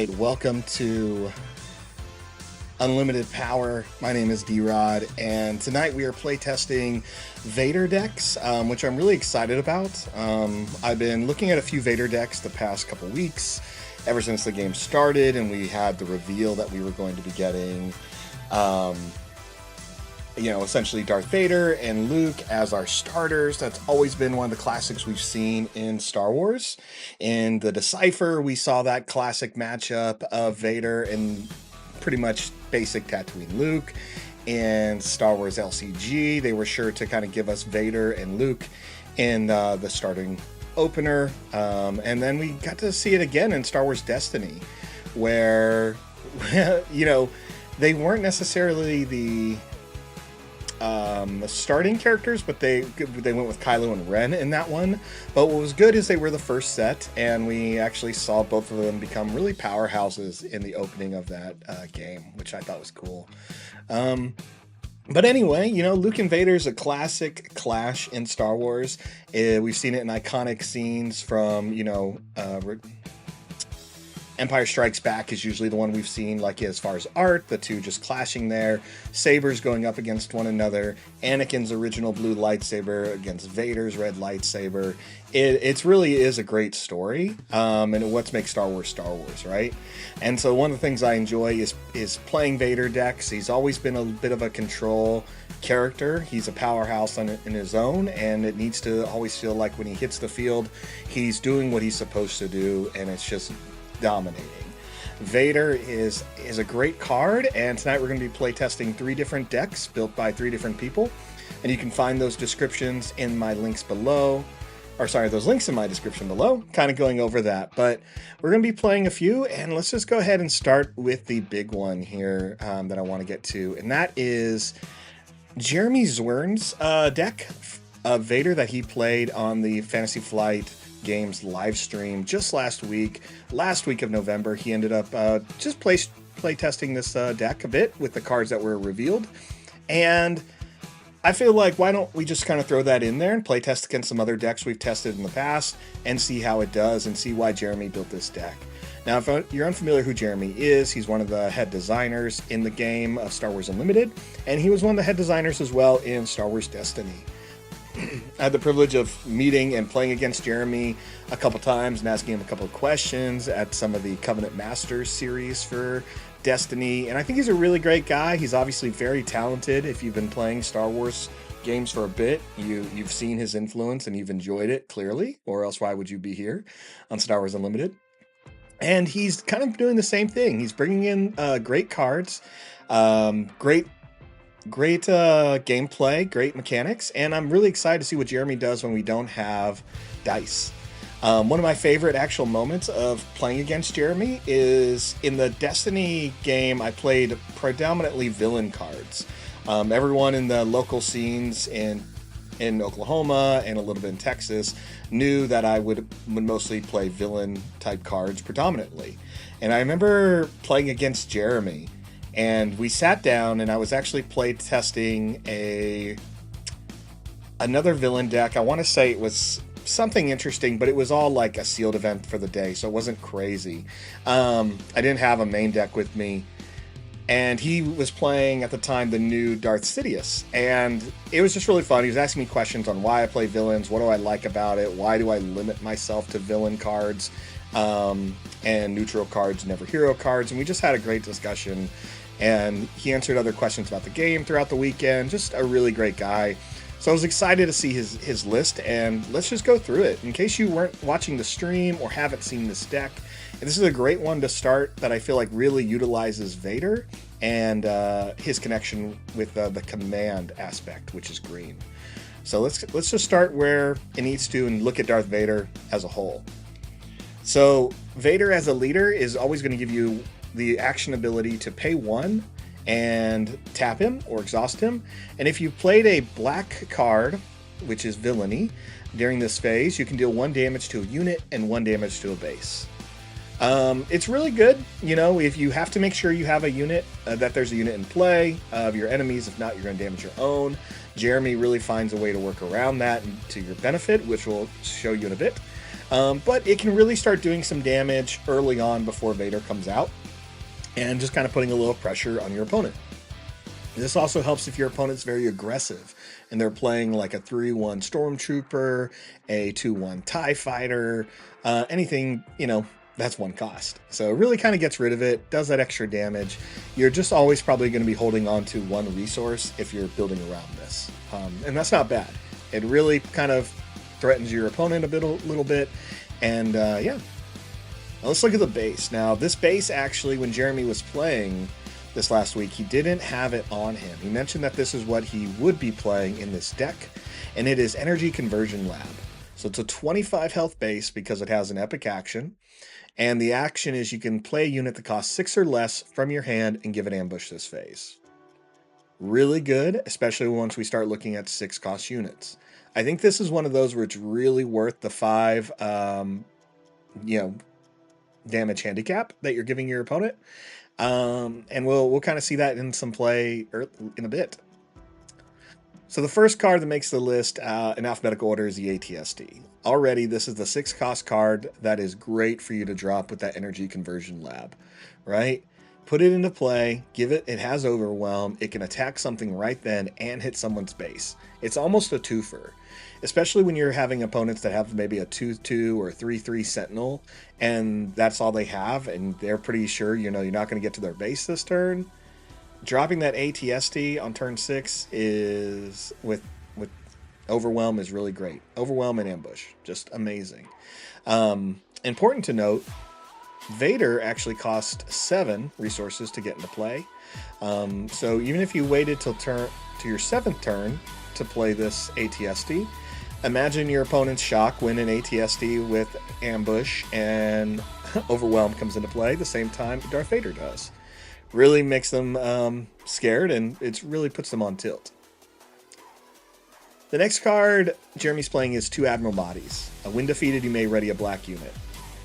right, welcome to Unlimited Power. My name is D-Rod, and tonight we are playtesting Vader Decks, which I'm really excited about. I've been looking at a few Vader decks the past couple weeks, ever since the game started, and we had the reveal that we were going to be getting, essentially Darth Vader and Luke as our starters. That's always been one of the classics we've seen in Star Wars. In the Decipher, we saw that classic matchup of Vader and pretty much basic Tatooine Luke. In Star Wars LCG, they were sure to kind of give us Vader and Luke in the starting opener. And then we got to see it again in Star Wars Destiny, where, they weren't necessarily the starting characters, but they went with Kylo and Ren in that one. But what was good is they were the first set, and we actually saw both of them become really powerhouses in the opening of that game, which I thought was cool. But anyway, Luke and Vader is a classic clash in Star Wars. We've seen it in iconic scenes from, Empire Strikes Back is usually the one we've seen, like as far as art, the two just clashing there, sabers going up against one another, Anakin's original blue lightsaber against Vader's red lightsaber. It really is a great story, and what makes Star Wars, right? And so one of the things I enjoy is playing Vader decks. He's always been a bit of a control character. He's a powerhouse in his own, and it needs to always feel like when he hits the field, he's doing what he's supposed to do, and it's just dominating. Vader is a great card, and tonight we're going to be playtesting 3 different decks built by 3 different people, and you can find those descriptions in my links below, those links in my description below, kind of going over that. But we're going to be playing a few, and let's just go ahead and start with the big one here that I want to get to, and that is Jeremy Zwirn's deck of Vader that he played on the Fantasy Flight Games live stream just last week of November. He ended up just play testing this deck a bit with the cards that were revealed, and I feel like why don't we just kind of throw that in there and play test against some other decks we've tested in the past and see how it does and see why Jeremy built this deck. Now, if you're unfamiliar who Jeremy is, he's one of the head designers in the game of Star Wars Unlimited, and he was one of the head designers as well in Star Wars Destiny. I had the privilege of meeting and playing against Jeremy a couple times and asking him a couple of questions at some of the Covenant Masters series for Destiny, and I think he's a really great guy. He's obviously very talented. If you've been playing Star Wars games for a bit, you've seen his influence and you've enjoyed it, clearly, or else why would you be here on Star Wars Unlimited? And he's kind of doing the same thing. He's bringing in great cards, great gameplay, great mechanics, and I'm really excited to see what Jeremy does when we don't have dice. One of my favorite actual moments of playing against Jeremy is in the Destiny game. I played predominantly villain cards. Everyone in the local scenes in Oklahoma and a little bit in Texas knew that I would mostly play villain type cards predominantly. And I remember playing against Jeremy, and we sat down, and I was actually play testing another villain deck. I want to say it was something interesting, but it was all like a sealed event for the day, so it wasn't crazy. I didn't have a main deck with me, and he was playing at the time the new Darth Sidious, and it was just really fun. He was asking me questions on why I play villains, what do I like about it, why do I limit myself to villain cards, and neutral cards, never hero cards, and we just had a great discussion. And he answered other questions about the game throughout the weekend. Just a really great guy. So I was excited to see his list, and let's just go through it. In case you weren't watching the stream or haven't seen this deck, this is a great one to start that I feel like really utilizes Vader and his connection with the command aspect, which is green. So let's just start where it needs to and look at Darth Vader as a whole. So Vader as a leader is always going to give you the action ability to pay 1 and tap him or exhaust him. And if you played a black card, which is villainy, during this phase, you can deal 1 damage to a unit and 1 damage to a base. It's really good, if you have to make sure you have a unit, that there's a unit in play of your enemies. If not, you're going to damage your own. Jeremy really finds a way to work around that to your benefit, which we'll show you in a bit. But it can really start doing some damage early on before Vader comes out, and just kind of putting a little pressure on your opponent. This also helps if your opponent's very aggressive and they're playing like a 3-1 Stormtrooper, a 2-1 TIE Fighter, anything, you know, that's one cost. So it really kind of gets rid of it, does that extra damage. You're just always probably going to be holding on to one resource if you're building around this. And that's not bad. It really kind of threatens your opponent a little bit. And yeah, now let's look at the base. Now this base actually, when Jeremy was playing this last week, he didn't have it on him. He mentioned that this is what he would be playing in this deck, and it is Energy Conversion Lab. So it's a 25 health base because it has an epic action, and the action is you can play a unit that costs 6 or less from your hand and give it ambush this phase. Really good, especially once we start looking at 6 cost units. I think this is one of those where it's really worth the 5 damage handicap that you're giving your opponent. And we'll kind of see that in some play in a bit. So the first card that makes the list in alphabetical order is the ATSD. Already, this is the 6 cost card that is great for you to drop with that Energy Conversion Lab, right? Put it into play, it has Overwhelm, it can attack something right then and hit someone's base. It's almost a twofer, especially when you're having opponents that have maybe a 2-2 or 3-3 Sentinel, and that's all they have, and they're pretty sure, you know, you're not going to get to their base this turn. Dropping that ATSD on turn 6 is with Overwhelm is really great. Overwhelm and Ambush, just amazing. Important to note, Vader actually cost 7 resources to get into play. So even if you waited till your 7th turn to play this ATSD, imagine your opponent's shock when an ATSD with Ambush and Overwhelm comes into play the same time Darth Vader does. Really makes them scared, and it really puts them on tilt. The next card Jeremy's playing is 2 Admiral Bodies. When defeated, you may ready a black unit.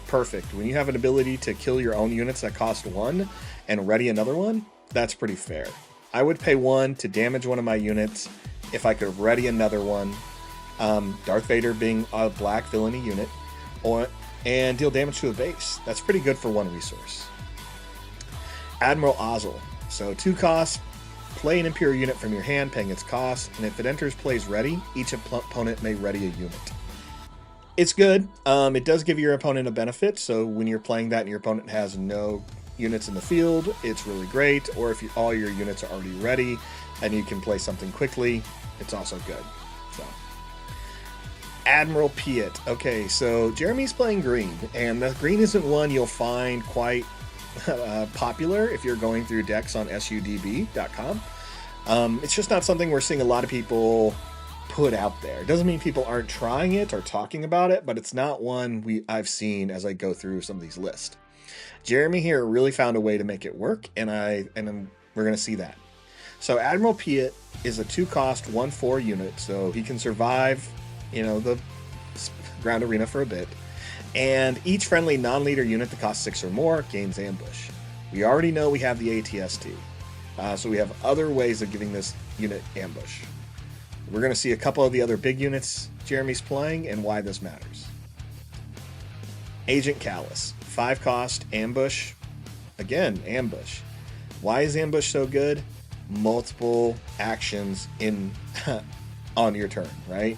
Perfect. When you have an ability to kill your own units that cost 1 and ready another one, that's pretty fair. I would pay 1 to damage one of my units if I could ready another one. Darth Vader being a black villainy unit, and deal damage to the base. That's pretty good for 1 resource. Admiral Ozzel. So 2 costs, play an Imperial unit from your hand, paying its cost, and if it enters plays ready, each opponent may ready a unit. It's good. It does give your opponent a benefit, so when you're playing that and your opponent has no units in the field, it's really great. Or if all your units are already ready and you can play something quickly, it's also good. So, Admiral Piet. Okay, so Jeremy's playing green, and the green isn't one you'll find quite popular if you're going through decks on sudb.com. It's just not something we're seeing a lot of people put out there. It doesn't mean people aren't trying it or talking about it, but it's not one I've seen as I go through some of these lists. Jeremy here really found a way to make it work, and we're going to see that. So Admiral Piet is a 2-cost 1/4 unit, so he can survive, the ground arena for a bit. And each friendly non-leader unit that costs 6 or more gains ambush. We already know we have the ATST, so we have other ways of giving this unit ambush. We're going to see a couple of the other big units Jeremy's playing and why this matters. Agent Callus, 5 cost, ambush. Again, ambush. Why is ambush so good? Multiple actions on your turn, right?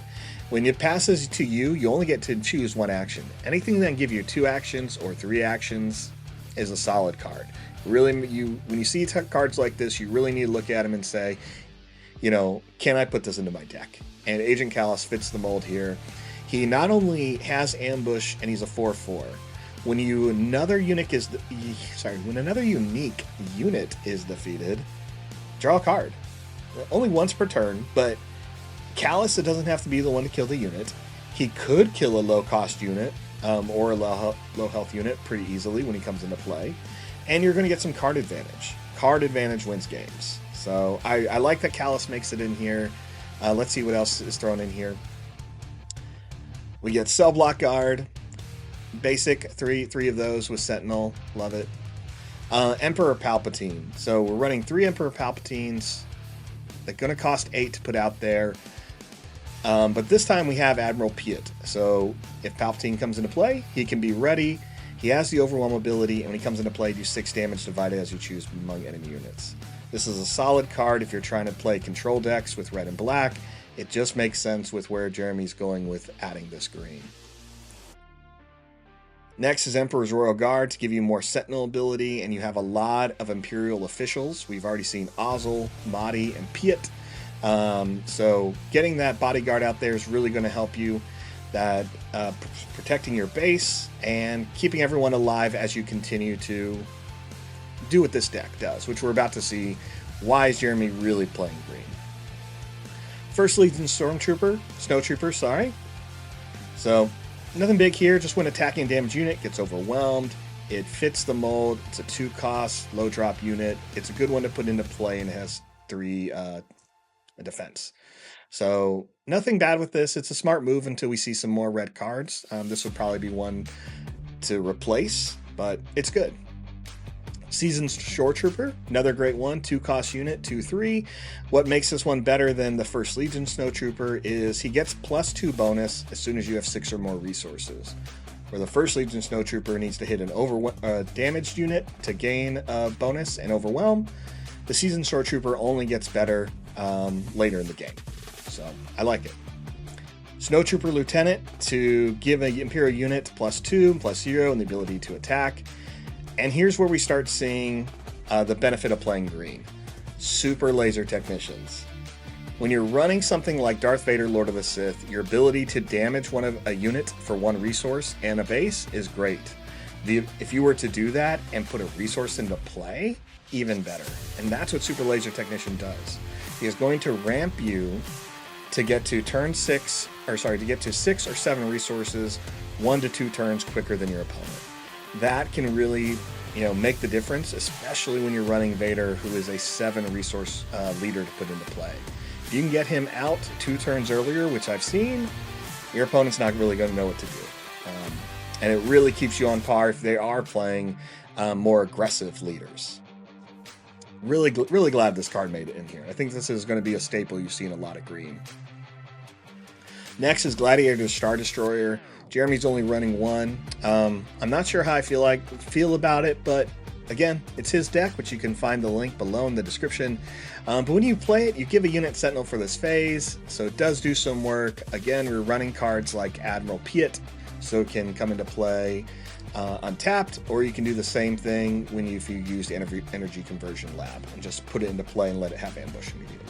When it passes to you, you only get to choose 1 action. Anything that can give you 2 actions or 3 actions is a solid card. Really, when you see cards like this, you really need to look at them and say, can I put this into my deck? And Agent Callus fits the mold here. He not only has ambush, and he's a 4/4. When another unique unit is defeated, draw a card. Only once per turn, but Callus, it doesn't have to be the one to kill the unit. He could kill a low-cost unit or a low-health unit pretty easily when he comes into play. And you're going to get some card advantage. Card advantage wins games. So I like that Callus makes it in here. Let's see what else is thrown in here. We get Cell Block Guard. Basic, three of those with Sentinel. Love it. Emperor Palpatine. So we're running 3 Emperor Palpatines. They're going to cost 8 to put out there. But this time we have Admiral Piet. So if Palpatine comes into play, he can be ready. He has the Overwhelm ability, and when he comes into play, do 6 damage divided as you choose among enemy units. This is a solid card if you're trying to play control decks with red and black. It just makes sense with where Jeremy's going with adding this green. Next is Emperor's Royal Guard to give you more Sentinel ability, and you have a lot of Imperial officials. We've already seen Ozzel, Mahdi, and Piet. So getting that bodyguard out there is really going to help you. That protecting your base and keeping everyone alive as you continue to do what this deck does, which we're about to see. Why is Jeremy really playing green? First Legion Snowtrooper, sorry. So nothing big here, just when attacking a damaged unit gets overwhelmed. It fits the mold. It's a 2-cost, low drop unit. It's a good one to put into play, and it has 3 defense. So nothing bad with this. It's a smart move until we see some more red cards. This would probably be one to replace, but it's good. Seasoned Shore Trooper, another great one, 2-cost unit, 2/3. What makes this one better than the First Legion Snowtrooper is he gets +2 bonus as soon as you have 6 or more resources. Where the First Legion Snowtrooper needs to hit an damaged unit to gain a bonus and overwhelm, the Seasoned Shore Trooper only gets better later in the game. So I like it. Snowtrooper Lieutenant to give an Imperial unit +2, +0, and the ability to attack. And here's where we start seeing the benefit of playing green. Super Laser Technicians. When you're running something like Darth Vader, Lord of the Sith, your ability to damage a unit for 1 resource and a base is great. If you were to do that and put a resource into play, even better. And that's what Super Laser Technician does. He is going to ramp you to get to to get to 6 or 7 resources 1 to 2 turns quicker than your opponent. That can really, make the difference, especially when you're running Vader, who is a 7 resource leader to put into play. If you can get him out 2 turns earlier, which I've seen, your opponent's not really going to know what to do. And it really keeps you on par if they are playing more aggressive leaders. Really glad this card made it in here. I think this is going to be a staple you see in a lot of green. Next is Gladiator Star Destroyer. Jeremy's only running 1. I'm not sure how I feel about it, but again, it's his deck, which you can find the link below in the description. But when you play it, you give a unit Sentinel for this phase, so it does do some work. Again, we're running cards like Admiral Piet, so it can come into play untapped, or you can do the same thing if you use the Energy Conversion Lab and just put it into play and let it have ambush immediately.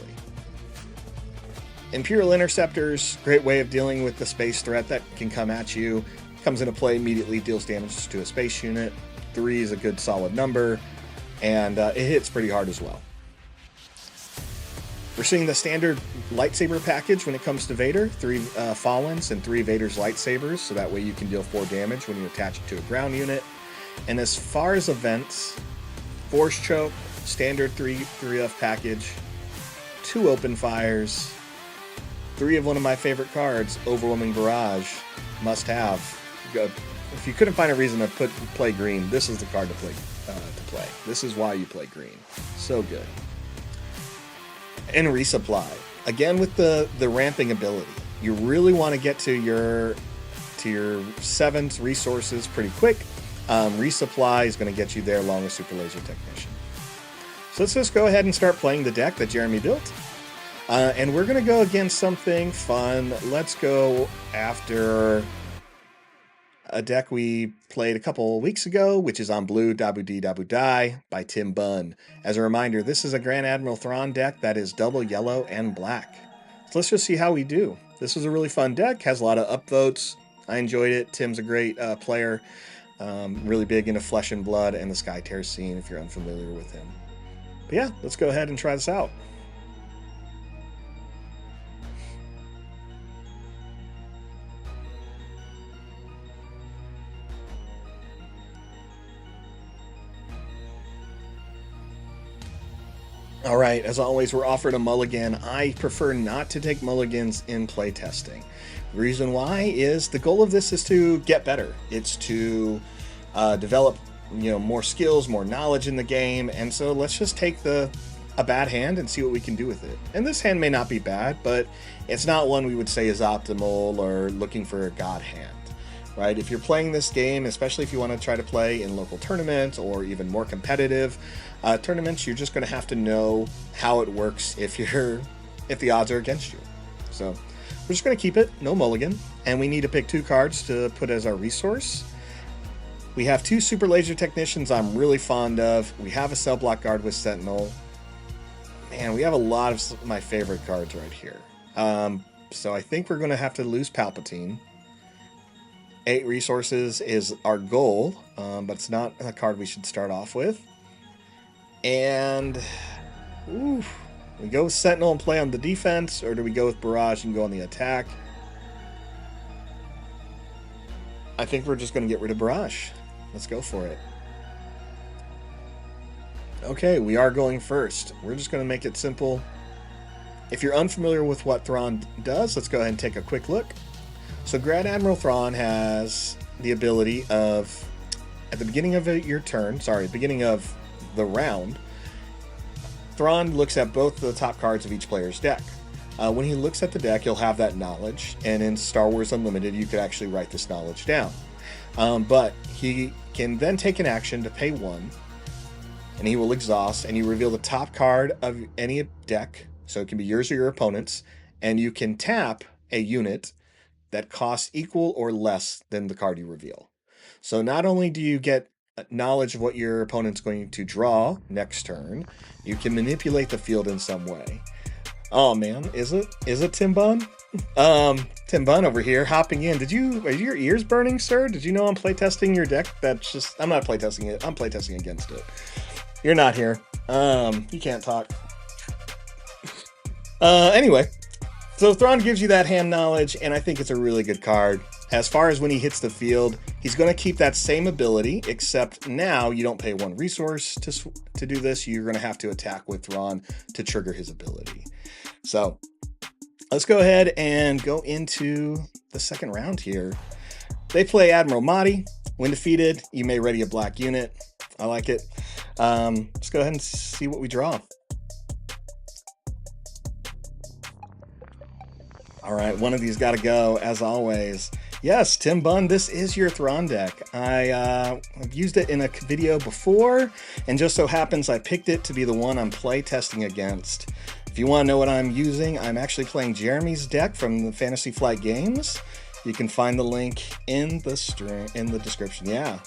Imperial Interceptors, great way of dealing with the space threat that can come at you. Comes into play immediately, deals damage to a space unit. 3 is a good solid number, and it hits pretty hard as well. We're seeing the standard lightsaber package when it comes to Vader. 3 Fallens and 3 Vader's lightsabers, so that way you can deal 4 damage when you attach it to a ground unit. And as far as events, Force Choke, standard 3F package, 2 open fires, 3 of one of my favorite cards, Overwhelming Barrage, must have. If you couldn't find a reason to play green, this is the card to play. This is why you play green. So good. And Resupply. Again with the ramping ability. You really want to get to your 7th resources pretty quick. Resupply is going to get you there along with Super Laser Technician. So let's just go ahead and start playing the deck that Jeremy built. And we're going to go against something fun. Let's go after a deck we played a couple weeks ago, which is on blue, Dabu Dee Dabu Die by Tim Bunn. As a reminder, this is a Grand Admiral Thrawn deck that is double yellow and black. So let's just see how we do. This was a really fun deck, has a lot of upvotes. I enjoyed it. Tim's a great player, really big into Flesh and Blood and the Sky Tear scene if you're unfamiliar with him. But yeah, let's go ahead and try this out. Alright, as always, we're offered a mulligan. I prefer not to take mulligans in playtesting. The reason why is the goal of this is to get better. It's to develop more skills, more knowledge in the game, and so let's just take the a bad hand and see what we can do with it. And this hand may not be bad, but it's not one we would say is optimal or looking for a god hand, right? If you're playing this game, especially if you want to try to play in local tournaments or even more competitive tournaments, you're just going to have to know how it works if the odds are against you. So we're just going to keep it, no mulligan, and we need to pick 2 cards to put as our resource. We have 2 Super Laser Technicians I'm really fond of. We have a Cell Block Guard with Sentinel. Man, we have a lot of my favorite cards right here. So I think we're going to have to lose Palpatine. 8 resources is our goal, but it's not a card we should start off with. And we go with Sentinel and play on the defense, or do we go with Barrage and go on the attack? I think we're just going to get rid of Barrage. Let's go for it. Okay, we are going first. We're just going to make it simple. If you're unfamiliar with what Thrawn does, let's go ahead and take a quick look. So Grand Admiral Thrawn has the ability of, at the beginning of your turn, beginning of the round, Thrawn looks at both the top cards of each player's deck. When he looks at the deck, he'll have that knowledge, and in Star Wars Unlimited, you could actually write this knowledge down. But he can then take an action to pay 1, and he will exhaust, and you reveal the top card of any deck, so it can be yours or your opponent's, and you can tap a unit that costs equal or less than the card you reveal. So not only do you get knowledge of what your opponent's going to draw next turn, you can manipulate the field in some way. Oh man, is it Tim Bunn? Tim Bunn over here hopping in. Are your ears burning, sir? Did you know I'm playtesting your deck? I'm not playtesting it. I'm playtesting against it. You're not here. You can't talk. Anyway, so Thrawn gives you that hand knowledge, and I think it's a really good card. As far as when he hits the field, he's going to keep that same ability, except now you don't pay 1 resource to do this. You're going to have to attack with Thrawn to trigger his ability. So let's go ahead and go into the second round here. They play Admiral Mahdi. When defeated, you may ready a black unit. I like it. Let's go ahead and see what we draw. All right, one of these got to go, as always. Yes, Tim Bunn, this is your Thrawn deck. I've used it in a video before, and just so happens I picked it to be the one I'm play testing against. If you want to know what I'm using, I'm actually playing Jeremy's deck from the Fantasy Flight Games. You can find the link in the description. Yeah,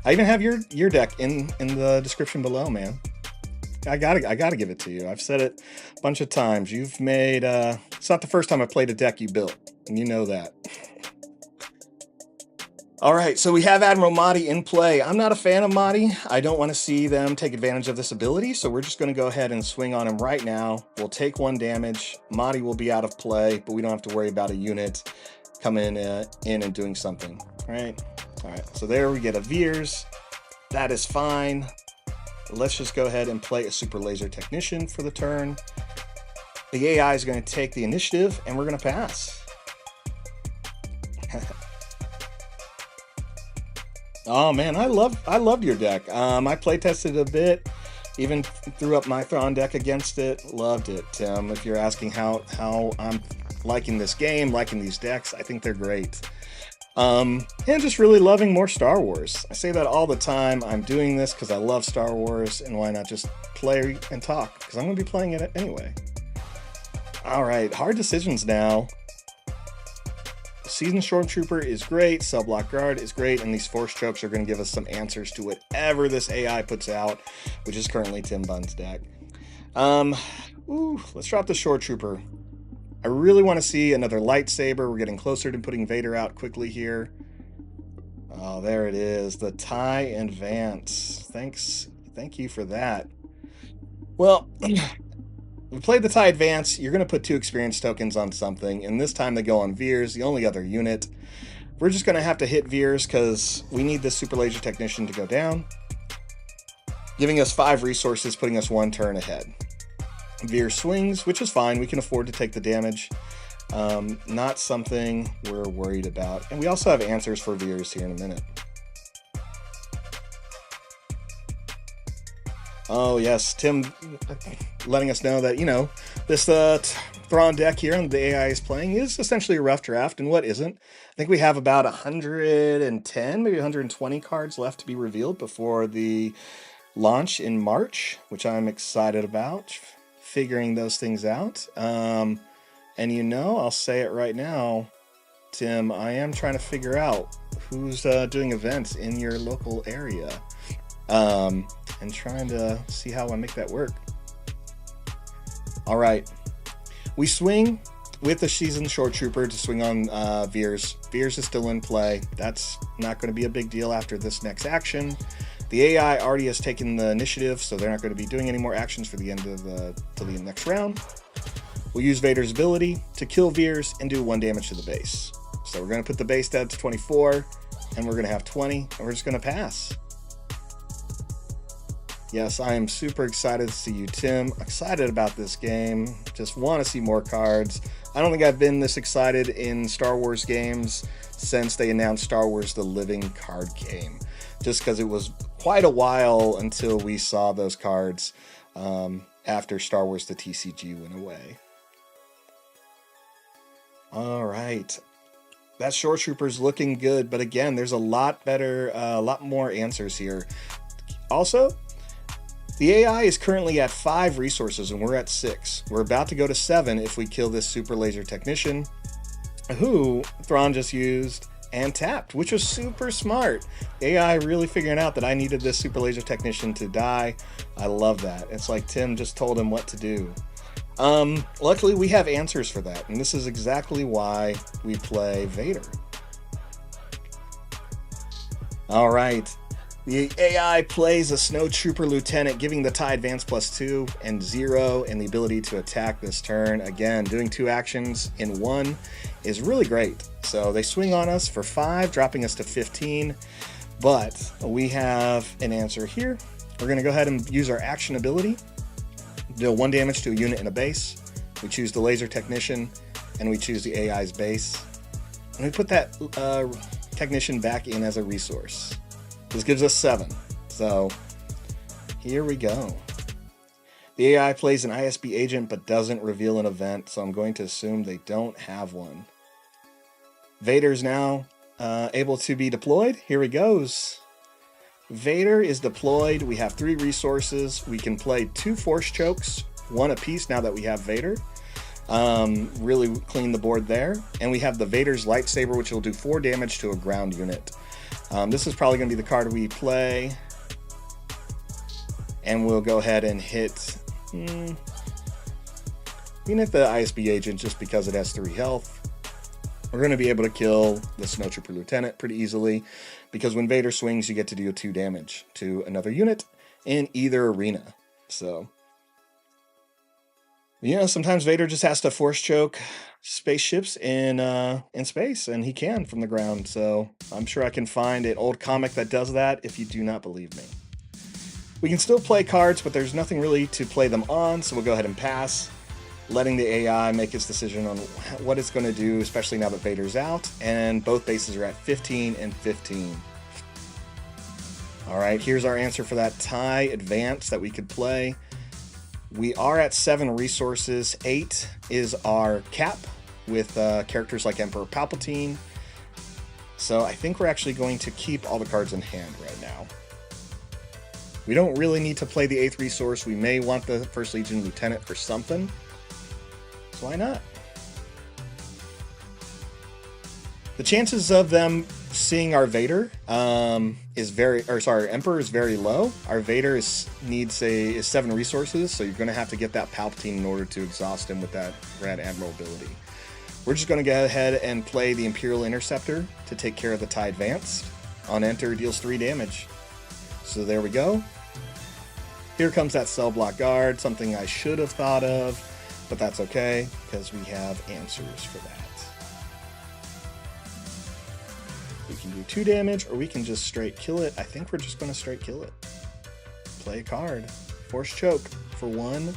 I even have your deck in the description below, man. I gotta give it to you. I've said it a bunch of times. You've made it's not the first time I played a deck you built, and you know that. All right, so we have Admiral Mahdi in play. I'm not a fan of Mahdi. I don't want to see them take advantage of this ability, so we're just going to go ahead and swing on him right now. We'll take 1 damage. Mahdi will be out of play, but we don't have to worry about a unit coming in and doing something. All right, so there we get a Veers. That is fine. Let's just go ahead and play a Super Laser Technician for the turn. The AI is going to take the initiative, and we're going to pass. Oh man, I loved your deck. I play tested a bit, even threw up my Thrawn deck against it. Loved it, Tim. If you're asking how I'm liking this game, liking these decks, I think they're great. And just really loving more Star Wars. I say that all the time. I'm doing this because I love Star Wars, and why not just play and talk? Because I'm going to be playing it anyway. All right, hard decisions now. Seasoned Stormtrooper is great, Cell Block Guard is great, and these Force Chokes are going to give us some answers to whatever this AI puts out, which is currently Tim Bunn's deck. Let's drop the Shore Trooper. I really want to see another lightsaber. We're getting closer to putting Vader out quickly here. Oh, there it is, the TIE Advance. Thank you for that. Well, we played the TIE Advance. You're going to put 2 experience tokens on something, and this time they go on Veers, the only other unit. We're just going to have to hit Veers because we need this Super Laser Technician to go down, giving us 5 resources, putting us 1 turn ahead. Veers swings, which is fine. We can afford to take the damage. Not something we're worried about. And we also have answers for Veers here in a minute. Oh yes, Tim letting us know that, you know, this Thrawn deck here and the AI is playing is essentially a rough draft, and what isn't. I think we have about 110, maybe 120 cards left to be revealed before the launch in March, which I'm excited about, figuring those things out. And you know, I'll say it right now, Tim, I am trying to figure out who's doing events in your local area. And trying to see how I make that work. All right, we swing with the seasoned short trooper to swing on Veers. Veers is still in play. That's not going to be a big deal after this next action. The AI already has taken the initiative, so they're not going to be doing any more actions for the end of till the next round. We'll use Vader's ability to kill Veers and do 1 damage to the base. So we're going to put the base stat to 24, and we're going to have 20, and we're just going to pass. Yes, I am super excited to see you, Tim. Excited about this game. Just want to see more cards. I don't think I've been this excited in Star Wars games since they announced Star Wars The Living Card Game. Just because it was quite a while until we saw those cards after Star Wars The TCG went away. All right. That Shore Trooper's looking good, but again, there's a lot more answers here. Also, the AI is currently at 5 resources and we're at 6. We're about to go to 7 if we kill this Super Laser Technician, who Thrawn just used and tapped, which was super smart. AI really figuring out that I needed this Super Laser Technician to die. I love that. It's like Tim just told him what to do. Luckily we have answers for that, and this is exactly why we play Vader. All right. The AI plays a Snow Trooper Lieutenant, giving the TIE Advance +2 and 0, and the ability to attack this turn. Again, doing 2 actions in 1 is really great. So they swing on us for 5, dropping us to 15, but we have an answer here. We're going to go ahead and use our action ability, deal 1 damage to a unit in a base. We choose the Laser Technician, and we choose the AI's base. And we put that Technician back in as a resource. This gives us 7. So here we go. The AI plays an ISB agent but doesn't reveal an event, so I'm going to assume they don't have one. Vader's now able to be deployed. Here he goes. Vader is deployed. We have 3 resources. We can play 2 Force Chokes, 1 apiece now that we have Vader. Really clean the board there. And we have the Vader's Lightsaber, which will do 4 damage to a ground unit. This is probably going to be the card we play. And we'll go ahead and hit... we can hit the ISB agent just because it has 3 health. We're going to be able to kill the Snow Trooper Lieutenant pretty easily, because when Vader swings, you get to deal 2 damage to another unit in either arena. So, you know, sometimes Vader just has to force choke spaceships in space, and he can from the ground. So I'm sure I can find an old comic that does that if you do not believe me. We can still play cards, but there's nothing really to play them on, so we'll go ahead and pass, letting the AI make its decision on what it's going to do, especially now that Vader's out, and both bases are at 15 and 15. All right, here's our answer for that TIE Advance that we could play. We are at 7 resources. 8 is our cap with characters like Emperor Palpatine. So I think we're actually going to keep all the cards in hand right now. We don't really need to play the 8th resource. We may want the First Legion Lieutenant for something. So why not? The chances of them seeing our Vader Emperor is very low. Our Vader is 7 resources, so you're going to have to get that Palpatine in order to exhaust him with that Red Admiral ability. We're just going to go ahead and play the Imperial Interceptor to take care of the TIE Advanced. On enter, deals 3 damage. So there we go. Here comes that Cell Block Guard, something I should have thought of, but that's okay, because we have answers for that. We can do 2 damage, or we can just straight kill it. I think we're just going to straight kill it. Play a card. Force Choke for 1.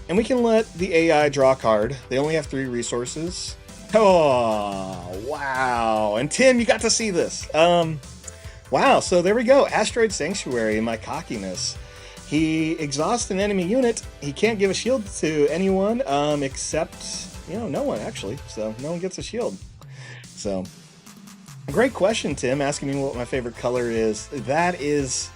And we can let the AI draw a card. They only have 3 resources. Oh, wow. And Tim, you got to see this. Wow, so there we go. Asteroid Sanctuary in my cockiness. He exhausts an enemy unit. He can't give a shield to anyone except, no one actually. So no one gets a shield. So great question, Tim, asking me what my favorite color is. That is,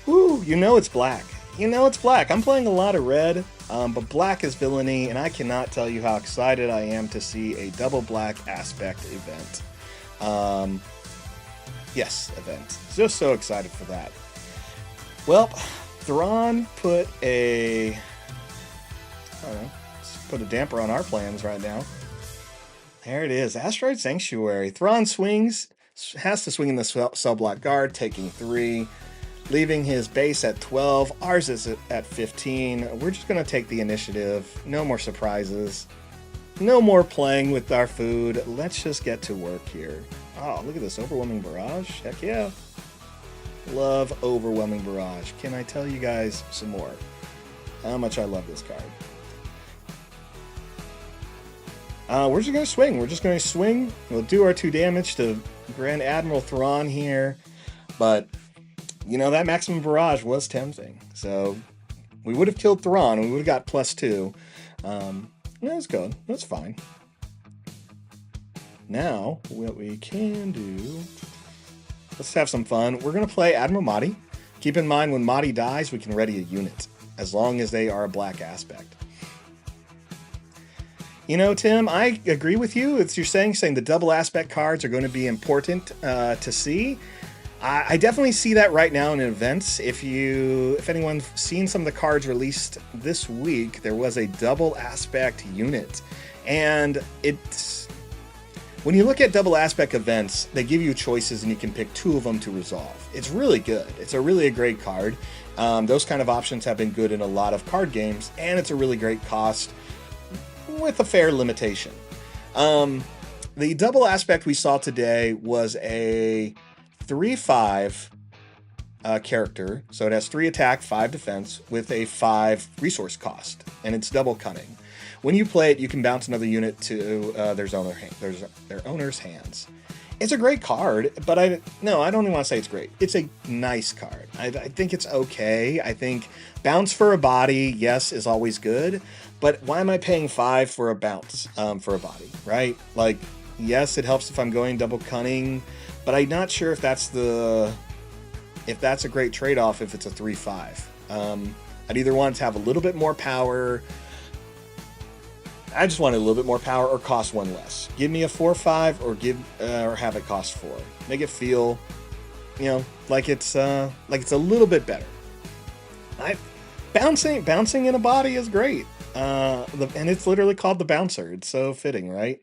it's black. It's black. I'm playing a lot of red, but black is villainy, and I cannot tell you how excited I am to see a double black aspect event. Event. Just so excited for that. Well, Thrawn put a damper on our plans right now. There it is, Asteroid Sanctuary. Thrawn has to swing in the cell block guard, taking 3, leaving his base at 12. Ours is at 15. We're just going to take the initiative. No more surprises. No more playing with our food. Let's just get to work here. Oh, look at this overwhelming barrage. Heck yeah. Love overwhelming barrage. Can I tell you guys some more? How much I love this card. We're just going to swing. We'll do our 2 damage to Grand Admiral Thrawn here. But, that maximum barrage was tempting. So, we would have killed Thrawn. We would have got +2. That's good. That's fine. Now, what we can do... Let's have some fun. We're going to play Admiral Mahdi. Keep in mind, when Mahdi dies, we can ready a unit, as long as they are a black aspect. Tim, I agree with you. You're saying the double aspect cards are going to be important to see. I definitely see that right now in events. If anyone's seen some of the cards released this week, there was a double aspect unit. And when you look at double aspect events, they give you choices and you can pick 2 of them to resolve. It's really good. It's a great card. Those kind of options have been good in a lot of card games, and it's a really great cost with a fair limitation. The double aspect we saw today was a 3/5 character. So it has 3 attack, 5 defense with a 5 resource cost, and it's double cunning. When you play it, you can bounce another unit to their owner's hands. It's a great card, but I don't even want to say it's great. It's a nice card. I think it's okay. I think bounce for a body, yes, is always good, but why am I paying 5 for a bounce for a body, right? Like, yes, it helps if I'm going double cunning, but I'm not sure if that's a great trade-off if it's a 3/5. I'd either want it to have a little bit more power. I just wanted a little bit more power or cost 1 less. Give me a 4/5 or have it cost 4. Make it feel, like it's a little bit better. Bouncing in a body is great. And it's literally called the Bouncer. It's so fitting, right?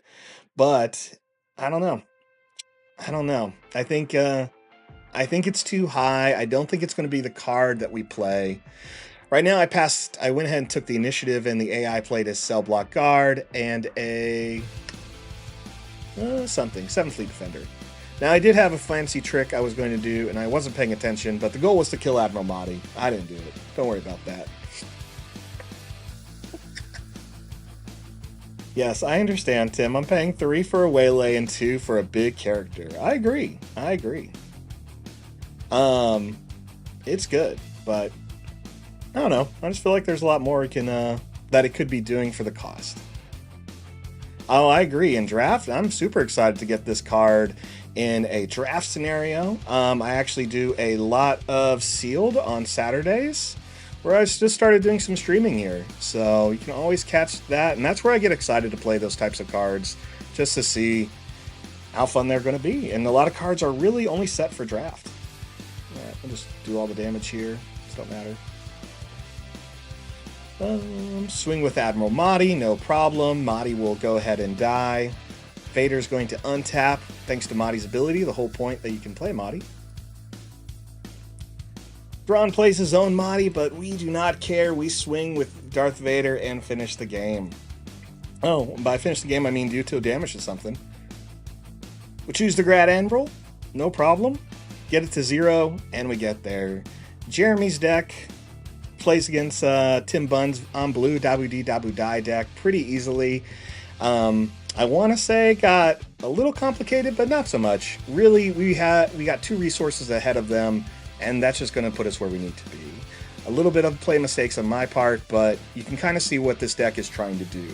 But I don't know. I think it's too high. I don't think it's going to be the card that we play. Right now, I went ahead and took the initiative, and the AI played a Cell Block Guard and a 7th Fleet Defender. Now, I did have a fancy trick I was going to do, and I wasn't paying attention, but the goal was to kill Admiral Mahdi. I didn't do it. Don't worry about that. Yes, I understand, Tim. I'm paying 3 for a waylay and 2 for a big character. I agree. It's good, but I don't know. I just feel like there's a lot more that it could be doing for the cost. Oh, I agree. In draft, I'm super excited to get this card in a draft scenario. I actually do a lot of sealed on Saturdays, where I just started doing some streaming here. So you can always catch that, and that's where I get excited to play those types of cards, just to see how fun they're going to be. And a lot of cards are really only set for draft. Yeah, I'll just do all the damage here. It don't matter. Swing with Admiral Mahdi, no problem. Mahdi will go ahead and die. Vader's going to untap, thanks to Mahdi's ability, the whole point that you can play Mahdi. Thrawn plays his own Mahdi, but we do not care. We swing with Darth Vader and finish the game. Oh, by finish the game, I mean do 2 damage to something. We choose the Grand Admiral, no problem. Get it to 0, and we get there. Jeremy's deck plays against Tim Bunn's on blue Dabu Die deck pretty easily. I want to say got a little complicated, but not so much. Really, we got 2 resources ahead of them, and that's just going to put us where we need to be. A little bit of play mistakes on my part, but you can kind of see what this deck is trying to do.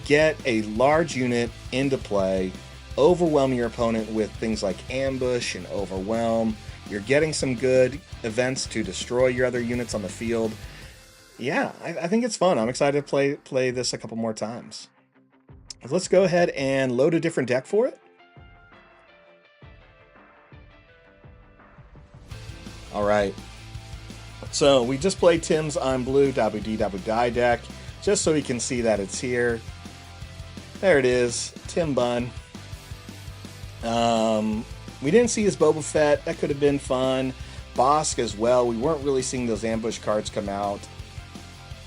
Get a large unit into play, overwhelm your opponent with things like ambush and overwhelm. You're getting some good events to destroy your other units on the field. Yeah, I think it's fun. I'm excited to play this a couple more times. Let's go ahead and load a different deck for it. All right. So we just played Tim's I'm Blue Die deck, just so you can see that it's here. There it is, Tim Bunn. We didn't see his Boba Fett. That could have been fun. Bosk as well. We weren't really seeing those ambush cards come out.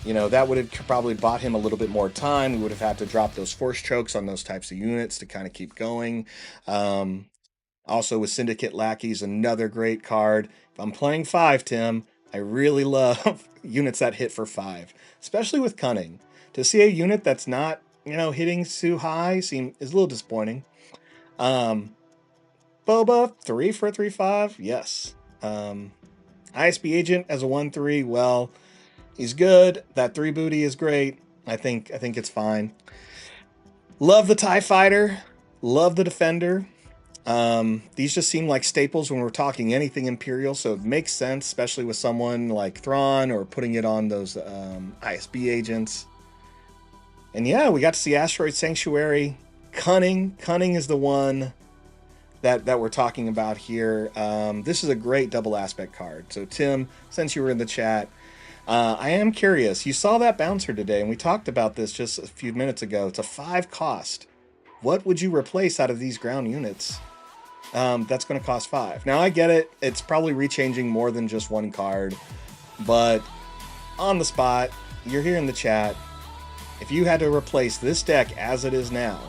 You know, that would have probably bought him a little bit more time. We would have had to drop those force chokes on those types of units to kind of keep going. Also with Syndicate Lackeys, another great card. If I'm playing 5, Tim, I really love units that hit for 5, especially with Cunning. To see a unit that's not, you know, hitting too high is a little disappointing. Boba, 3 for a 3/5, yes. ISB Agent as a 1/3, well, he's good. That 3 booty is great. I think it's fine. Love the TIE Fighter. Love the Defender. These just seem like staples when we're talking anything Imperial, so it makes sense, especially with someone like Thrawn or putting it on those ISB agents. And yeah, we got to see Asteroid Sanctuary. Cunning is the one that we're talking about here. This is a great double aspect card. So Tim, since you were in the chat, I am curious. You saw that bouncer today, and we talked about this just a few minutes ago. It's a 5 cost. What would you replace out of these ground units? That's going to cost 5. Now, I get it. It's probably rechanging more than just one card. But on the spot, you're here in the chat. If you had to replace this deck as it is now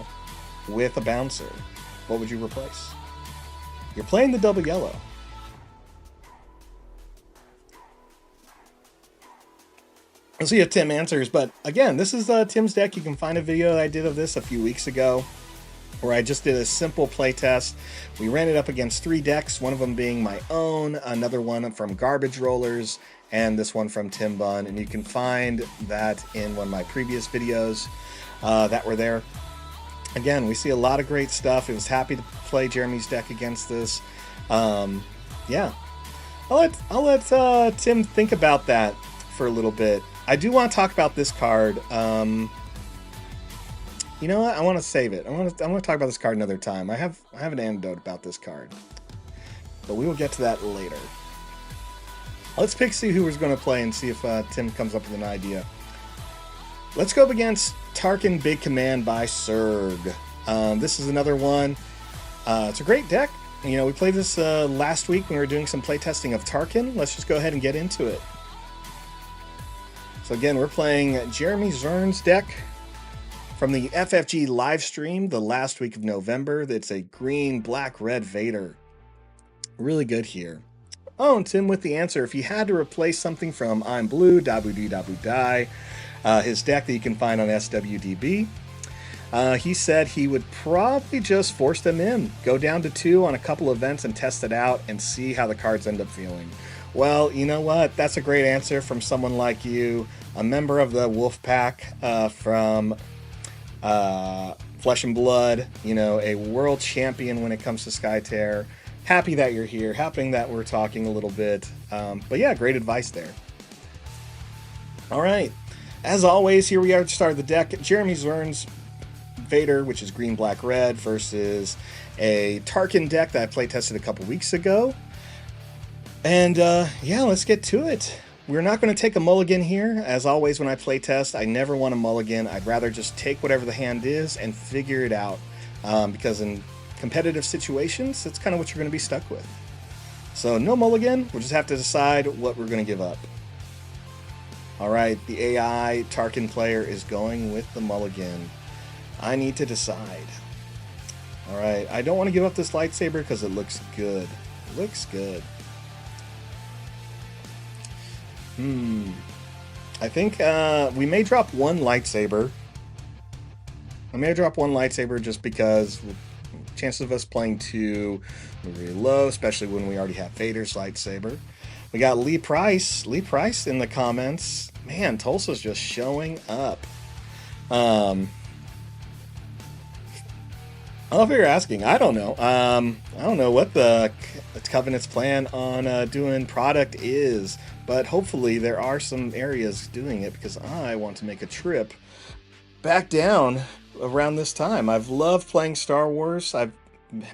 with a bouncer, what would you replace? You're playing the double yellow. Let's see if Tim answers. But again, this is Tim's deck. You can find a video that I did of this a few weeks ago, where I just did a simple play test. We ran it up against 3 decks, one of them being my own, another one from Garbage Rollers, and this one from Tim Bunn. And you can find that in one of my previous videos that were there. Again, we see a lot of great stuff. I was happy to play Jeremy's deck against this. Yeah, I'll let Tim think about that for a little bit. I do want to talk about this card. You know what? I want to save it. I want to talk about this card another time. I have an anecdote about this card, but we will get to that later. Let's see who we're going to play and see if Tim comes up with an idea. Let's go up against Tarkin Big Command by Surg. This is another one. It's a great deck. You know, we played this last week when we were doing some playtesting of Tarkin. Let's just go ahead and get into it. So again, we're playing Jeremy Zwirn's deck from the FFG live stream the last week of November. It's a green, black, red Vader. Really good here. Oh, and Tim with the answer. If you had to replace something from I'm Blue, Die, his deck that you can find on SWDB, he said he would probably just force them in. Go down to 2 on a couple events and test it out and see how the cards end up feeling. Well, you know what? That's a great answer from someone like you, a member of the Wolf Pack from Flesh and Blood, you know, a world champion when it comes to Skytear. Happy that you're here, happy that we're talking a little bit. But yeah, great advice there. All right. As always, here we are at the start of the deck. Jeremy Zwirn's Vader, which is green, black, red, versus a Tarkin deck that I play tested a couple weeks ago. And yeah, let's get to it. We're not going to take a mulligan here. As always, when I play test, I never want a mulligan. I'd rather just take whatever the hand is and figure it out. Because in competitive situations, that's kind of what you're going to be stuck with. So no mulligan. We'll just have to decide what we're going to give up. All right, the AI Tarkin player is going with the mulligan. I need to decide. All right, I don't want to give up this lightsaber because it looks good. It looks good. I think we may drop one lightsaber. I may drop one lightsaber just because chances of us playing 2 are really low, especially when we already have Vader's lightsaber. We got Lee Price. Lee Price in the comments. Man, Tulsa's just showing up. I don't know if you're asking. I don't know. I don't know what the Covenant's plan on doing product is, but hopefully there are some areas doing it, because I want to make a trip back down around this time. I've loved playing Star Wars. I've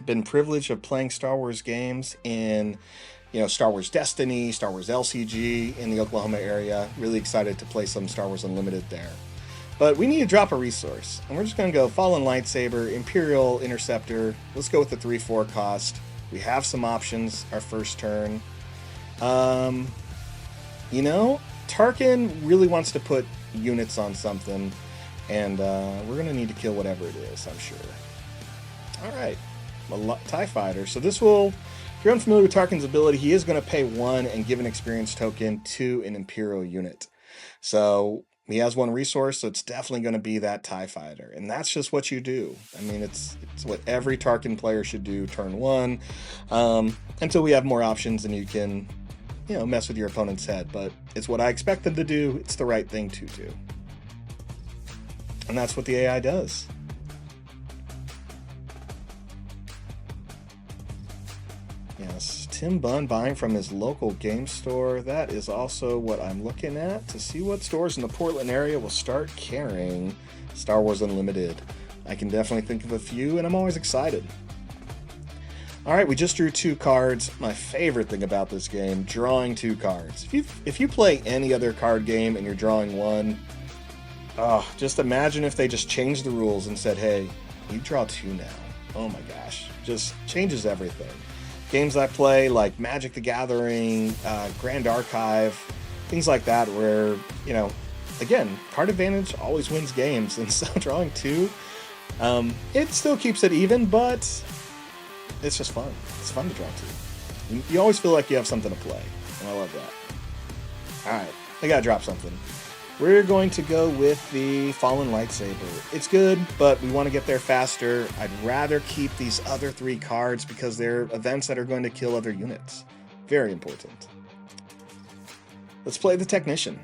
been privileged of playing Star Wars games in, Star Wars Destiny, Star Wars LCG in the Oklahoma area. Really excited to play some Star Wars Unlimited there. But we need to drop a resource, and we're just going to go Fallen Lightsaber, Imperial Interceptor. Let's go with the 3/4 cost. We have some options our first turn. Tarkin really wants to put units on something, and we're going to need to kill whatever it is, I'm sure. All right, a TIE Fighter. So this will, if you're unfamiliar with Tarkin's ability, he is going to pay 1 and give an experience token to an Imperial unit. So he has 1 resource, so it's definitely going to be that TIE Fighter. And that's just what you do. I mean, it's what every Tarkin player should do turn 1, until we have more options and you can, mess with your opponent's head. But it's what I expect them to do. It's the right thing to do. And that's what the AI does. Yes, Tim Bunn buying from his local game store. That is also what I'm looking at to see what stores in the Portland area will start carrying Star Wars Unlimited. I can definitely think of a few, and I'm always excited. All right, we just drew 2 cards. My favorite thing about this game, drawing 2 cards. If you play any other card game and you're drawing 1, just imagine if they just changed the rules and said, hey, you draw 2 now. Oh my gosh, just changes everything. Games I play like Magic the Gathering, Grand Archive, things like that where, again, card advantage always wins games, and so drawing 2, it still keeps it even, but it's just fun. It's fun to draw 2. You always feel like you have something to play, and I love that. All right, I gotta drop something. We're going to go with the Fallen Lightsaber. It's good, but we want to get there faster. I'd rather keep these other 3 cards because they're events that are going to kill other units. Very important. Let's play the Technician.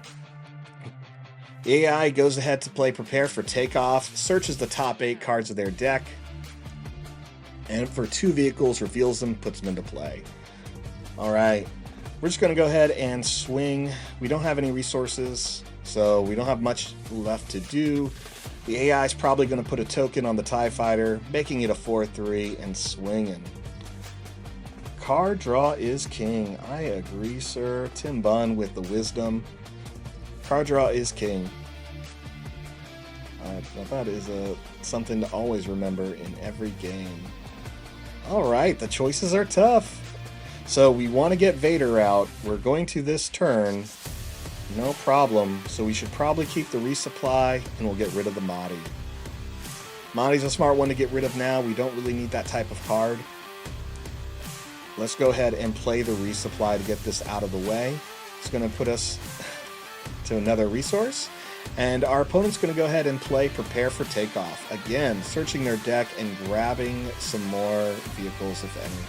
The AI goes ahead to play Prepare for Takeoff, searches the top 8 cards of their deck, and for 2 vehicles, reveals them, puts them into play. All right, we're just going to go ahead and swing. We don't have any resources, so we don't have much left to do. The AI is probably going to put a token on the TIE Fighter, making it a 4/3 and swinging. Card draw is king. I agree, sir. Tim Bunn with the wisdom. Card draw is king. That is something to always remember in every game. All right, the choices are tough. So we want to get Vader out. We're going to this turn. No problem. So we should probably keep the resupply, and we'll get rid of the Mahdi. Mahdi's a smart one to get rid of now. We don't really need that type of card. Let's go ahead and play the resupply to get this out of the way. It's going to put us to another resource. And our opponent's going to go ahead and play Prepare for Takeoff. Again, searching their deck and grabbing some more vehicles, if any.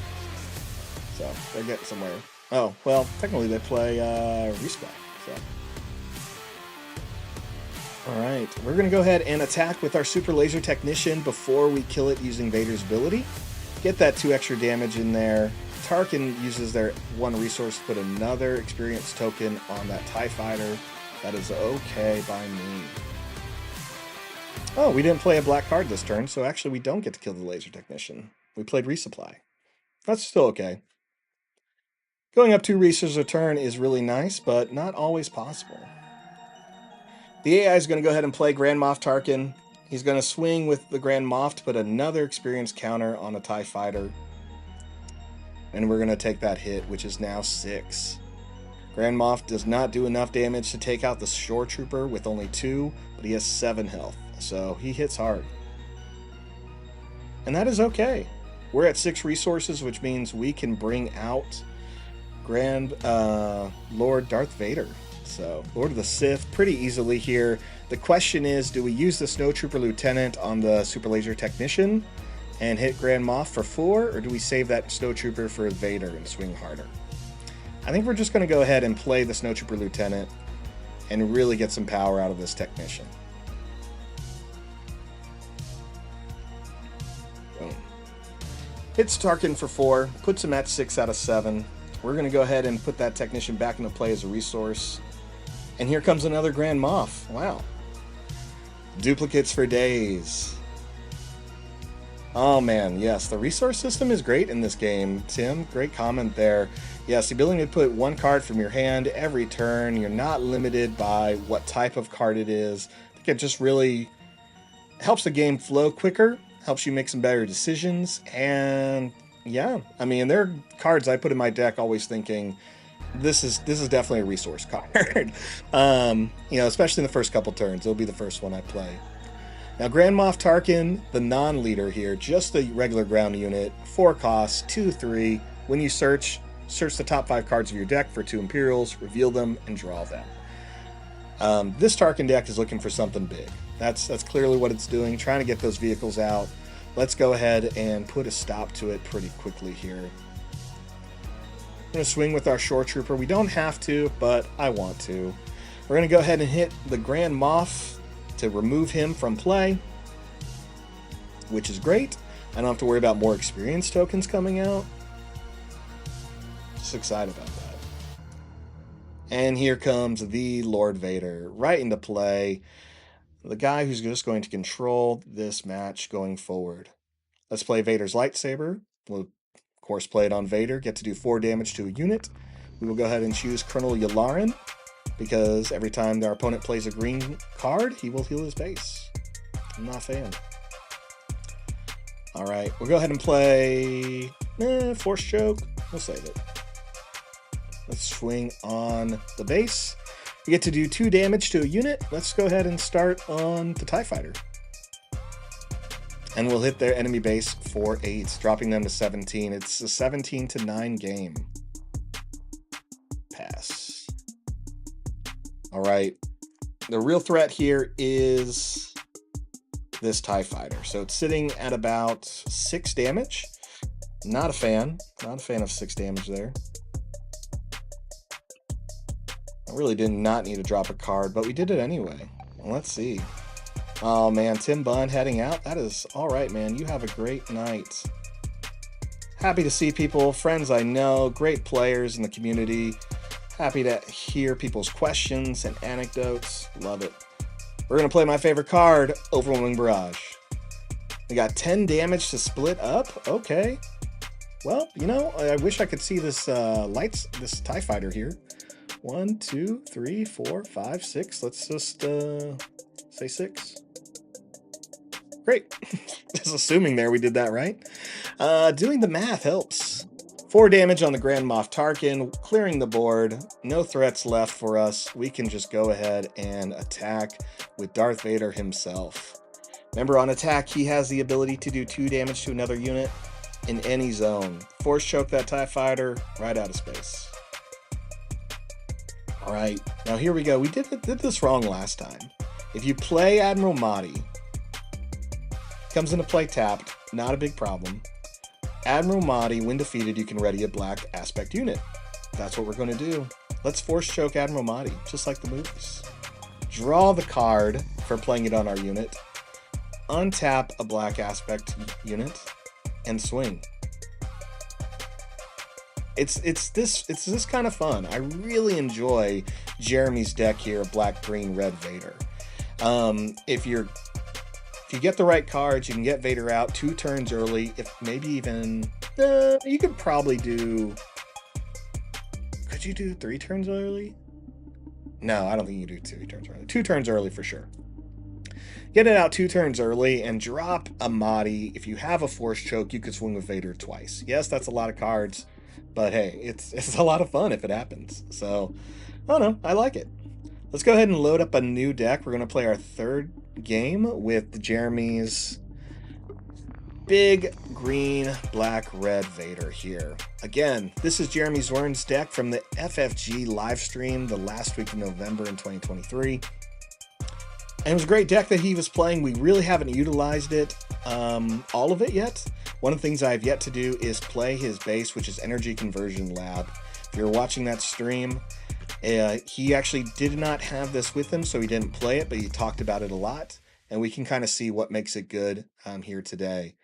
So, they're getting somewhere. Oh, well, technically they play Respec. So. Alright, we're going to go ahead and attack with our Super Laser Technician before we kill it using Vader's ability. Get that 2 extra damage in there. Tarkin uses their 1 resource to put another experience token on that TIE Fighter. That is okay by me. Oh, we didn't play a black card this turn, so actually we don't get to kill the Laser Technician. We played Resupply. That's still okay. Going up 2 resources a turn is really nice, but not always possible. The AI is going to go ahead and play Grand Moff Tarkin. He's going to swing with the Grand Moff to put another experience counter on a TIE Fighter. And we're going to take that hit, which is now 6. Grand Moff does not do enough damage to take out the Shore Trooper with only 2, but he has 7 health, so he hits hard. And that is okay. We're at 6 resources, which means we can bring out Grand Lord Darth Vader. So, Lord of the Sith, pretty easily here. The question is, do we use the Snow Trooper Lieutenant on the Super Laser Technician and hit Grand Moff for 4, or do we save that Snow Trooper for Vader and swing harder? I think we're just going to go ahead and play the Snowtrooper Lieutenant and really get some power out of this technician. Boom. Hits Tarkin for 4, puts him at 6 out of 7. We're going to go ahead and put that technician back into play as a resource. And here comes another Grand Moff. Wow. Duplicates for days. Oh man, yes, the resource system is great in this game. Tim, great comment there. Yes, the ability to put one card from your hand every turn. You're not limited by what type of card it is. I think it just really helps the game flow quicker, helps you make some better decisions, and yeah, I mean, there are cards I put in my deck always thinking, this is definitely a resource card. You know, especially in the first couple turns, it'll be the first one I play. Now, Grand Moff Tarkin, the non-leader here, just the regular ground unit, 4 costs, 2/3. When you search the top 5 cards of your deck for 2 Imperials, reveal them, and draw them. This Tarkin deck is looking for something big. That's clearly what it's doing, trying to get those vehicles out. Let's go ahead and put a stop to it pretty quickly here. We're going to swing with our Shore Trooper. We don't have to, but I want to. We're going to go ahead and hit the Grand Moff to remove him from play, which is great. I don't have to worry about more experience tokens coming out. Just excited about that. And here comes the Lord Vader right into play. The guy who's just going to control this match going forward. Let's play Vader's lightsaber. We'll, of course, play it on Vader. Get to do 4 damage to a unit. We will go ahead and choose Colonel Yularen, because every time our opponent plays a green card, he will heal his base. I'm not a fan. Alright, we'll go ahead and play Force Choke. We'll save it. Let's swing on the base. We get to do 2 damage to a unit. Let's go ahead and start on the TIE Fighter. And we'll hit their enemy base for 8, dropping them to 17. It's a 17-9 game. Pass. Alright. The real threat here is this TIE Fighter. So it's sitting at about 6 damage. Not a fan. Not a fan of 6 damage there. I really did not need to drop a card, but we did it anyway. Well, let's see. Oh man, Tim Bunn heading out. That is alright, man. You have a great night. Happy to see people, friends I know, great players in the community. Happy to hear people's questions and anecdotes. Love it. We're going to play my favorite card, Overwhelming Barrage. We got 10 damage to split up. Okay. Well, you know, I wish I could see this this TIE Fighter here. 1, 2, 3, 4, 5, 6. Let's just say 6. Great. Just assuming there we did that right. Doing the math helps. 4 damage on the Grand Moff Tarkin, clearing the board. No threats left for us. We can just go ahead and attack with Darth Vader himself. Remember, on attack, he has the ability to do 2 damage to another unit in any zone. Force choke that TIE Fighter right out of space. Alright, now here we go. We did this wrong last time. If you play Admiral Mahdi, comes into play tapped, not a big problem. Admiral Mahdi, when defeated, you can ready a black aspect unit. That's what we're going to do. Let's force choke Admiral Mahdi, just like the movies. Draw the card for playing it on our unit. Untap a black aspect unit, and swing. It's this kind of fun. I really enjoy Jeremy's deck here, Black, Green, Red Vader. If you get the right cards, you can get Vader out 2 turns early. If maybe even you could probably do. Could you do 3 turns early? No, I don't think you can do 3 turns early. 2 turns early for sure. Get it out 2 turns early and drop a Mahdi. If you have a Force Choke, you could swing with Vader twice. Yes, that's a lot of cards. But hey, it's a lot of fun if it happens. So, I don't know. I like it. Let's go ahead and load up a new deck. We're going to play our 3rd game with Jeremy's big green, black, red Vader here. Again, this is Jeremy Zwirn's deck from the FFG live stream the last week of November in 2023. And it was a great deck that he was playing. We really haven't utilized it, all of it yet. One of the things I have yet to do is play his base, which is Energy Conversion Lab. If you're watching that stream, he actually did not have this with him, so he didn't play it, but he talked about it a lot, and we can kind of see what makes it good here today.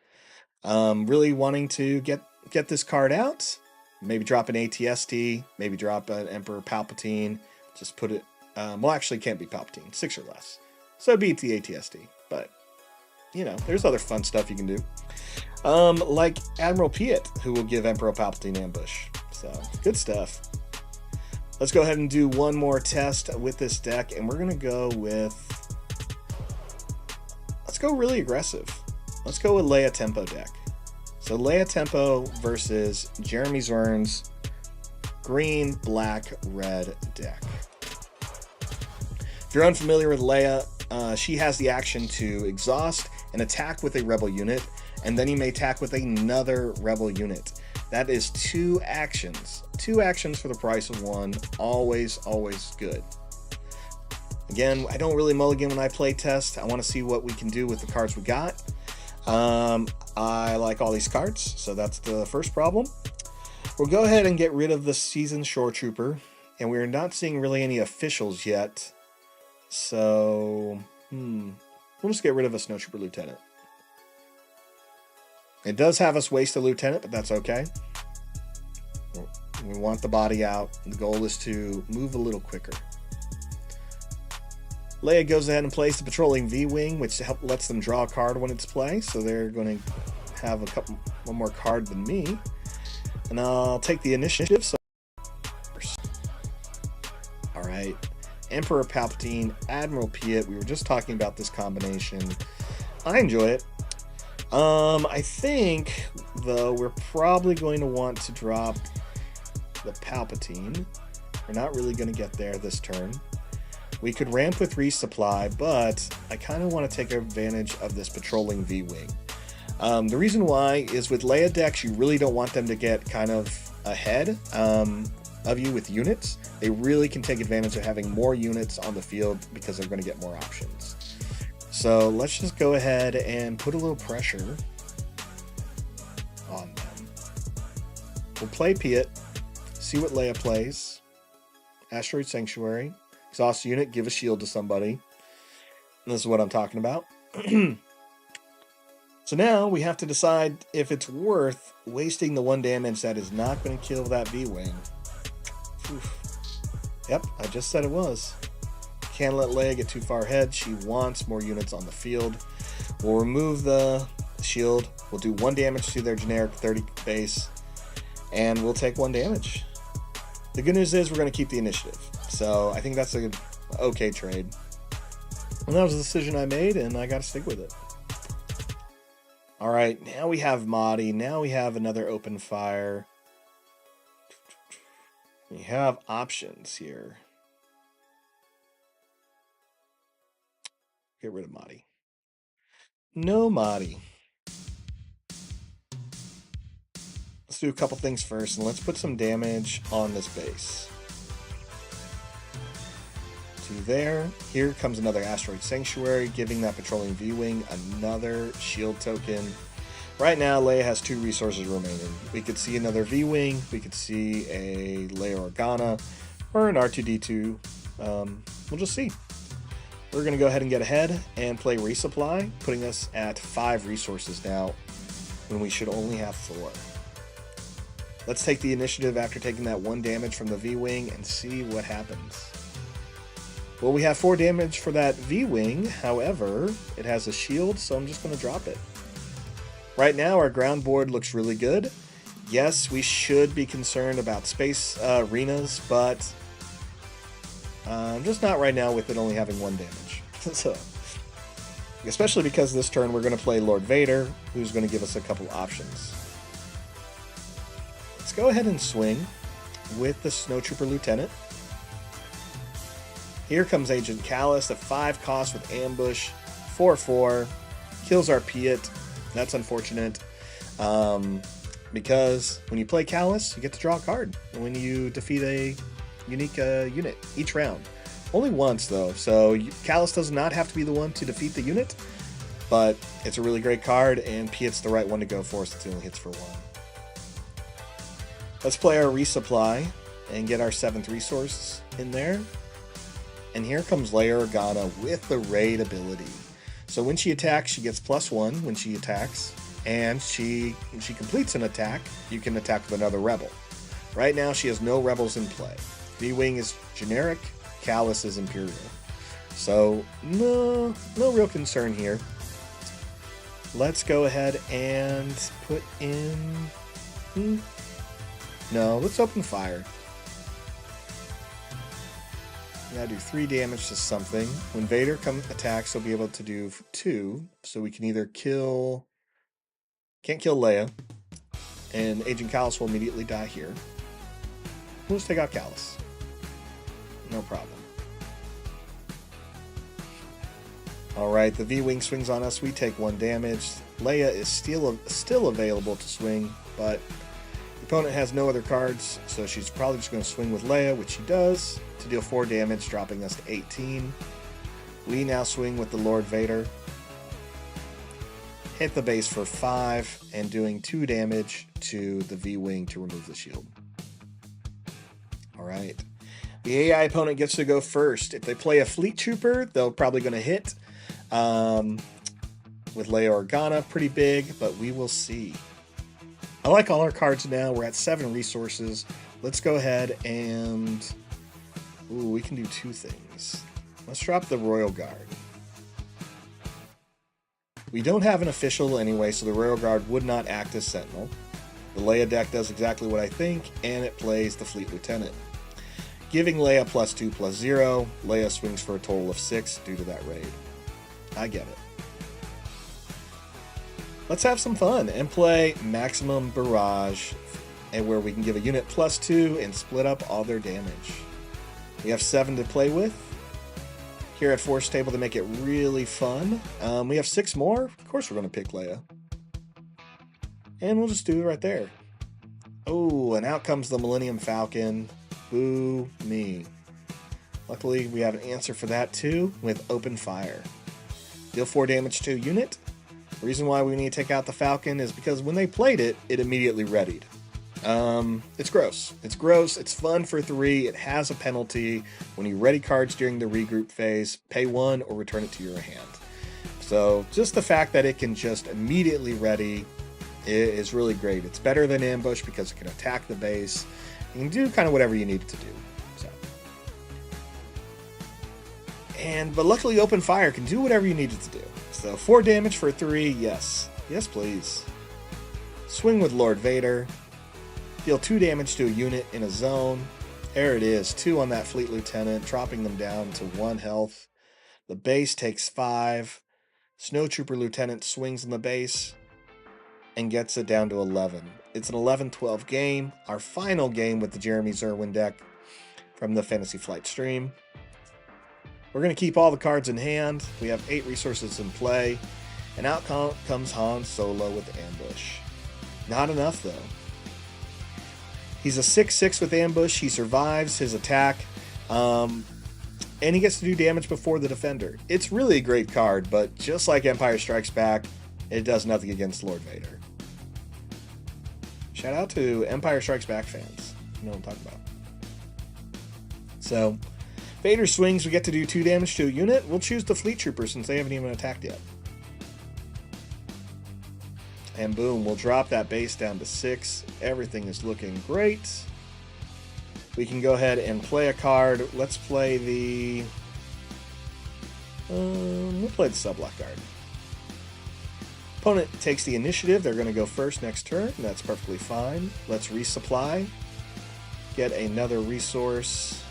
Really wanting to get this card out, maybe drop an ATST, maybe drop an Emperor Palpatine, just put it, well, actually can't be Palpatine, 6 or less, so beat the ATST, but, you know, there's other fun stuff you can do. Like Admiral Piet, who will give Emperor Palpatine ambush, so good stuff. Let's go ahead and do one more test with this deck, and we're going to go with, let's go really aggressive. Let's go with Leia Tempo deck. So Leia Tempo versus Jeremy Zwirn's green, black, red deck. If you're unfamiliar with Leia, she has the action to exhaust and attack with a rebel unit, and then you may attack with another rebel unit. That is 2 actions. 2 actions for the price of 1. Always, always good. Again, I don't really mulligan when I play test. I want to see what we can do with the cards we got. I like all these cards, so that's the first problem. We'll go ahead and get rid of the Seasoned Shore Trooper, and we're not seeing really any officials yet. So, we'll just get rid of a Snowtrooper Lieutenant. It does have us waste a lieutenant, but that's okay. We want the body out. The goal is to move a little quicker. Leia goes ahead and plays the Patrolling V-Wing, which lets them draw a card when it's play, so they're going to have one more card than me. And I'll take the initiative. So, all right, Emperor Palpatine, Admiral Piet. We were just talking about this combination. I enjoy it. I think, though, we're probably going to want to drop the Palpatine. We're not really going to get there this turn. We could ramp with resupply, but I kind of want to take advantage of this Patrolling V-Wing. The reason why is with Leia decks, you really don't want them to get kind of ahead of you with units. They really can take advantage of having more units on the field because they're going to get more options. So let's just go ahead and put a little pressure on them. We'll play Piet, see what Leia plays. Asteroid Sanctuary, exhaust unit, give a shield to somebody. And this is what I'm talking about. So now we have to decide if it's worth wasting the 1 damage that is not going to kill that V-Wing. Yep, I just said it was. Can't let Leia get too far ahead. She wants more units on the field. We'll remove the shield. We'll do 1 damage to their generic 30 base, and we'll take 1 damage. The good news is we're going to keep the initiative. So I think that's an okay trade. And that was the decision I made, and I got to stick with it. All right, now we have Mahdi. Now we have another open fire. We have options here. Get rid of Mahdi. No Mahdi. Let's do a couple things first, and let's put some damage on this base. To there. Here comes another Asteroid Sanctuary, giving that Patrolling V-Wing another shield token. Right now, Leia has 2 resources remaining. We could see another V-Wing, we could see a Leia Organa, or an R2-D2. We'll just see. We're going to go ahead and get ahead and play Resupply, putting us at 5 resources now, when we should only have 4. Let's take the initiative after taking that 1 damage from the V-Wing and see what happens. Well, we have 4 damage for that V-Wing, however, it has a shield, so I'm just going to drop it. Right now, our ground board looks really good. Yes, we should be concerned about space arenas, but just not right now with it only having 1 damage. So, especially because this turn we're going to play Lord Vader, who's going to give us a couple options. Let's go ahead and swing with the Snowtrooper Lieutenant. Here comes Agent Kallus at 5 cost with ambush, 4/4, kills our Piet. That's unfortunate, because when you play Kallus, you get to draw a card when you defeat a unique unit each round. Only once, though, so Kallus does not have to be the one to defeat the unit, but it's a really great card, and Piet's the right one to go for since it only hits for 1. Let's play our Resupply. and get our 7th resource in there. And here comes Leia Organa with the raid ability. So when she attacks, she gets +1 when she attacks. And when she completes an attack, you can attack with another rebel. Right now, she has no rebels in play. V-Wing is generic, Kallus is Imperial. So, no real concern here. Let's go ahead and put in... No, let's open fire. We gotta do 3 damage to something. When Vader attacks, he'll be able to do 2. So we can either kill... Can't kill Leia. And Agent Kallus will immediately die here. We'll just take out Kallus. No problem. Alright, the V-Wing swings on us. We take 1 damage. Leia is still available to swing, but the opponent has no other cards, so she's probably just going to swing with Leia, which she does, to deal 4 damage, dropping us to 18. We now swing with the Lord Vader. Hit the base for 5, and doing 2 damage to the V-Wing to remove the shield. Alright. The AI opponent gets to go first. If they play a Fleet Trooper, they're probably going to hit. With Leia Organa, pretty big, but we will see. I like all our cards now. We're at 7 resources. Let's go ahead and... Ooh, we can do 2 things. Let's drop the Royal Guard. We don't have an official anyway, so the Royal Guard would not act as Sentinel. The Leia deck does exactly what I think, and it plays the Fleet Lieutenant. Giving Leia +2/+0, Leia swings for a total of 6 due to that raid. I get it. Let's have some fun and play Maximum Barrage, and where we can give a unit +2 and split up all their damage. We have 7 to play with. Here at Force Table to make it really fun. We have 6 more. Of course we're going to pick Leia. And we'll just do it right there. Oh, and out comes the Millennium Falcon. Boo me. Luckily, we have an answer for that too with Open Fire. Deal 4 damage to a unit. The reason why we need to take out the Falcon is because when they played it, it immediately readied. It's gross. It's gross. It's fun for 3. It has a penalty. When you ready cards during the regroup phase, pay 1 or return it to your hand. So just the fact that it can just immediately ready is really great. It's better than Ambush because it can attack the base. You can do kind of whatever you need it to do. But luckily Open Fire can do whatever you need it to do. So 4 damage for 3, yes. Yes, please. Swing with Lord Vader. Deal 2 damage to a unit in a zone. There it is, 2 on that Fleet Lieutenant, dropping them down to 1 health. The base takes 5. Snowtrooper Lieutenant swings on the base and gets it down to 11. It's an 11-12 game, our final game with the Jeremy Zwirn deck from the Fantasy Flight stream. We're going to keep all the cards in hand. We have 8 resources in play. And out comes Han Solo with Ambush. Not enough, though. He's a 6/6 with Ambush. He survives his attack. And he gets to do damage before the defender. It's really a great card, but just like Empire Strikes Back, it does nothing against Lord Vader. Shout out to Empire Strikes Back fans. You know what I'm talking about. So... Vader swings, we get to do 2 damage to a unit. We'll choose the Fleet Trooper since they haven't even attacked yet. And boom, we'll drop that base down to 6. Everything is looking great. We can go ahead and play a card. Let's play the... we'll play the Subblock Guard. Opponent takes the initiative. They're going to go first next turn. That's perfectly fine. Let's resupply. Get another resource.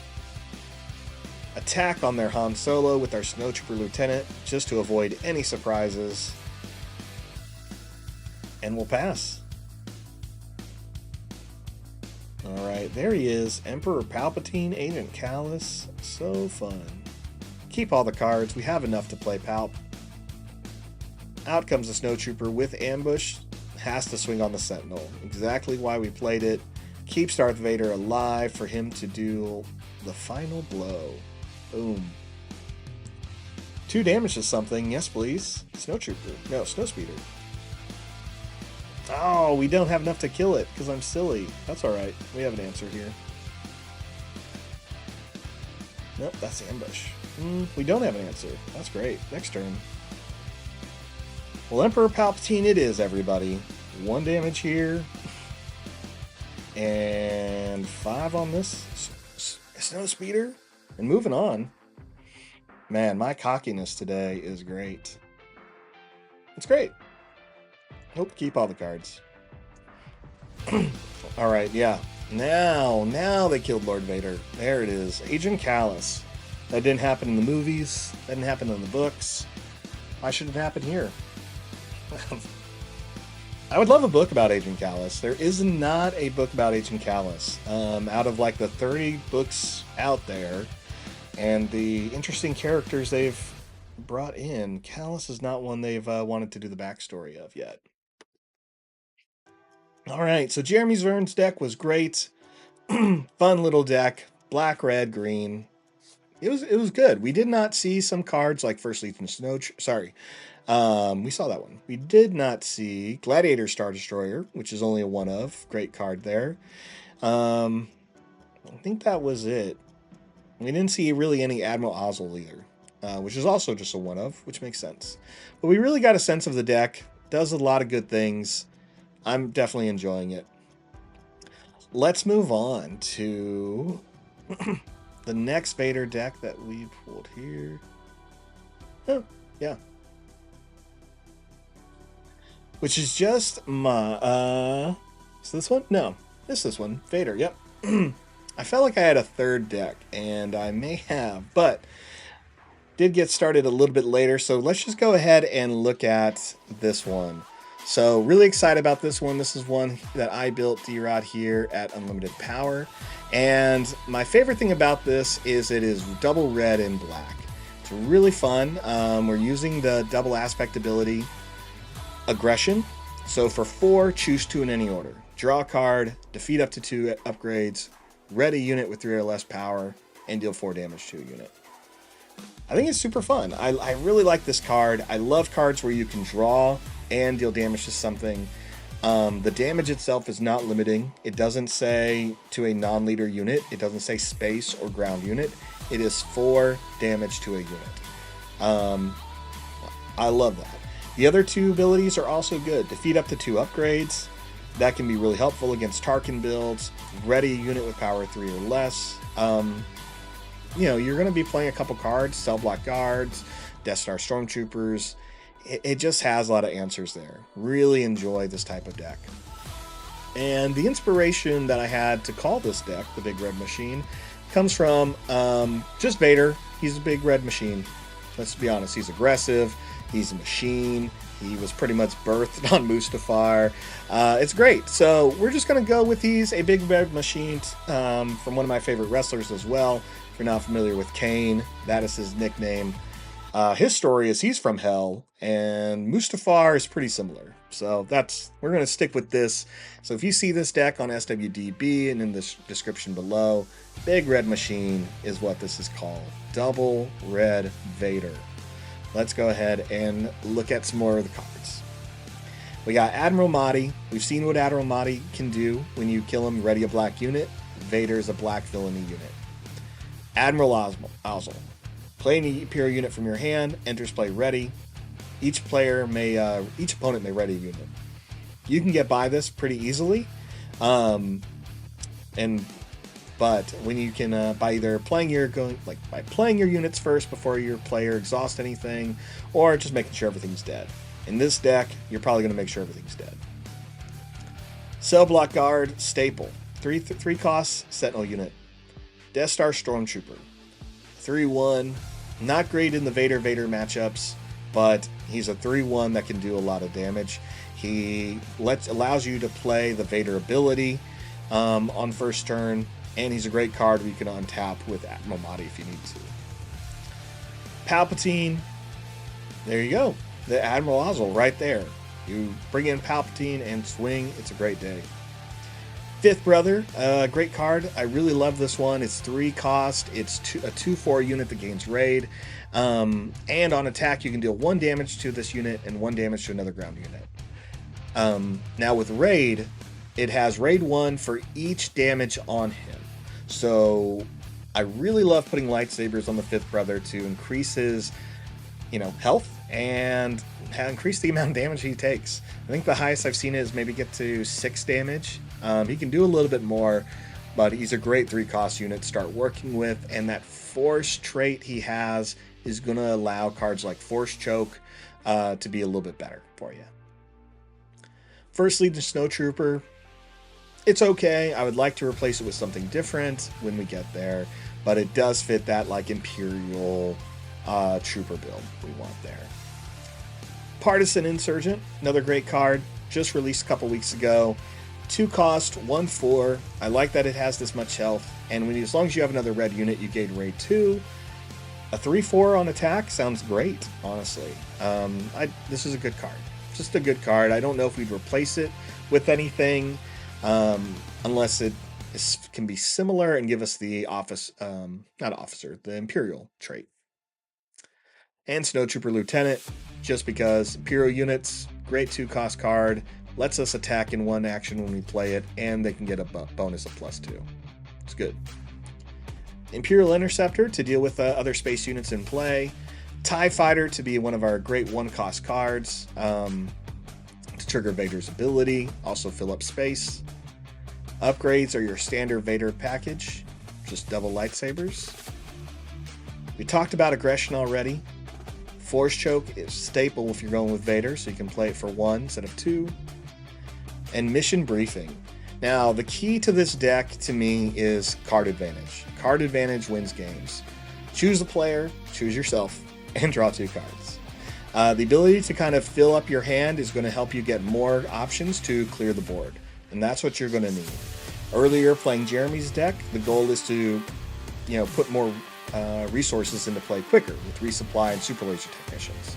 Attack on their Han Solo with our Snowtrooper Lieutenant, just to avoid any surprises. And we'll pass. Alright, there he is. Emperor Palpatine, Agent Kallus. So fun. Keep all the cards. We have enough to play Palp. Out comes the Snowtrooper with Ambush. Has to swing on the Sentinel. Exactly why we played it. Keeps Darth Vader alive for him to do the final blow. Boom. 2 damage to something. Yes, please. Snowtrooper. No, Snowspeeder. Oh, we don't have enough to kill it because I'm silly. That's alright. We have an answer here. Nope, that's ambush. We don't have an answer. That's great. Next turn. Well, Emperor Palpatine it is, everybody. 1 damage here. And 5 on this Snow Speeder. And moving on. Man, my cockiness today is great. It's great. Nope, keep all the cards. Alright, yeah. Now they killed Lord Vader. There it is. Agent Callus. That didn't happen in the movies. That didn't happen in the books. Why should it happen here? I would love a book about Agent Callus. There is not a book about Agent Callus. Out of like the 30 books out there, and the interesting characters they've brought in, Callus is not one they've wanted to do the backstory of yet. All right, so Jeremy Zwirn's deck was great. Fun little deck. Black, red, green. It was good. We did not see some cards like First Legion Snow... Sorry. We saw that one. We did not see Gladiator Star Destroyer, which is only a 1-of. Great card there. I think that was it. We didn't see really any Admiral Ozzel either, which is also just a 1-of, which makes sense. But we really got a sense of the deck. Does a lot of good things. I'm definitely enjoying it. Let's move on to the next Vader deck that we pulled here. Oh, yeah. Which is just my... is this one? No. This one. Vader, yep. I felt like I had a third deck, and I may have, but did get started a little bit later, so let's just go ahead and look at this one. So really excited about this one. This is one that I built D-Rod here at Unlimited Power. And my favorite thing about this is it is double red and black. It's really fun. We're using the double aspect ability, Aggression. So for 4, choose 2 in any order. Draw a card, defeat up to 2 upgrades, red a unit with 3 or less power, and deal 4 damage to a unit. I think it's super fun. I really like this card. I love cards where you can draw and deal damage to something. The damage itself is not limiting. It doesn't say to a non-leader unit. It doesn't say space or ground unit. It is 4 damage to a unit. I love that. The other 2 abilities are also good. Defeat up to 2 upgrades. That can be really helpful against Tarkin builds. Ready a unit with power 3 or less. You know, you're going to be playing a couple cards, Cell Block Guards, Death Star Stormtroopers. It just has a lot of answers there. Really enjoy this type of deck. And the inspiration that I had to call this deck the Big Red Machine comes from just Vader. He's a big red machine. Let's be honest. He's aggressive. He's a machine. He was pretty much birthed on Mustafar. It's great. So we're just going to go with he's a Big Red Machine from one of my favorite wrestlers as well. If you're not familiar with Kane, that is his nickname. His story is he's from Hell, and Mustafar is pretty similar. So we're going to stick with this. So if you see this deck on SWDB and in the description below, Big Red Machine is what this is called. Double Red Vader. Let's go ahead and look at some more of the cards. We got Admiral Mahdi. We've seen what Admiral Mahdi can do when you kill him, ready a black unit. Vader is a black villainy unit. Admiral Ozzel. Play any Imperial unit from your hand, enters play ready. Each opponent may ready a unit. You can get by this pretty easily, but when you can by either playing your units first before your player exhausts anything, or just making sure everything's dead. In this deck, you're probably going to make sure everything's dead. Cell Block Guard, staple. 3 costs, Sentinel unit. Death Star Stormtrooper. 3/1. Not great in the Vader matchups, but he's a 3/1 that can do a lot of damage. He allows you to play the Vader ability on first turn, and he's a great card where you can untap with Admiral Mahdi if you need to. Palpatine. There you go. The Admiral Ozzel right there. You bring in Palpatine and swing. It's a great day. Fifth Brother, great card. I really love this one. It's 3 cost. It's a 2/4 unit that gains raid. And on attack, you can deal 1 damage to this unit and 1 damage to another ground unit. Now with raid, it has raid 1 for each damage on him. So I really love putting lightsabers on the fifth brother to increase his, health and increase the amount of damage he takes. I think the highest I've seen is maybe get to 6 damage. He can do a little bit more, but he's a great 3-cost unit to start working with, and that Force trait he has is going to allow cards like Force Choke to be a little bit better for you. Firstly, the Snowtrooper. It's okay. I would like to replace it with something different when we get there, but it does fit that like Imperial trooper build we want there. Partisan Insurgent, another great card, just released a couple weeks ago. 2 cost, 1/4. I like that it has this much health, and as long as you have another red unit, you gain raid 2. A 3/4 on attack sounds great, honestly. This is a good card. Just a good card. I don't know if we'd replace it with anything, unless it can be similar and give us the the Imperial trait. And Snowtrooper Lieutenant, just because Imperial units, great 2-cost card, lets us attack in 1 action when we play it, and they can get a bonus of +2. It's good. Imperial Interceptor to deal with other space units in play. TIE Fighter to be one of our great 1-cost cards to trigger Vader's ability, also fill up space. Upgrades are your standard Vader package, just double lightsabers. We talked about aggression already. Force Choke is staple if you're going with Vader, so you can play it for 1 instead of 2. And Mission Briefing. Now, the key to this deck to me is card advantage. Card advantage wins games. Choose a player, choose yourself, and draw 2 cards. The ability to kind of fill up your hand is going to help you get more options to clear the board, and that's what you're going to need. Earlier, playing Jeremy's deck, the goal is to, put more resources into play quicker with resupply and super laser technicians.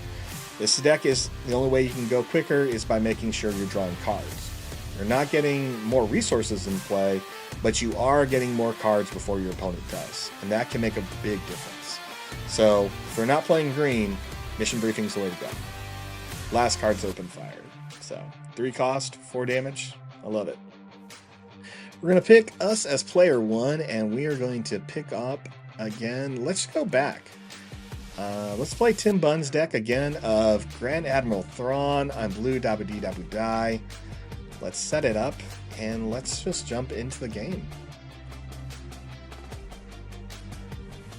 This deck is the only way you can go quicker is by making sure you're drawing cards. You're not getting more resources in play, but you are getting more cards before your opponent does, and that can make a big difference. So if we're not playing green, Mission Briefing is the way to go. Last card's Open Fire. So 3 cost, 4 damage. I love it. We're going to pick us as player 1, and we are going to pick up again. Let's go back. Let's play Tim Bunn's deck again of Grand Admiral Thrawn on blue Dabu Die. Let's set it up, and let's just jump into the game.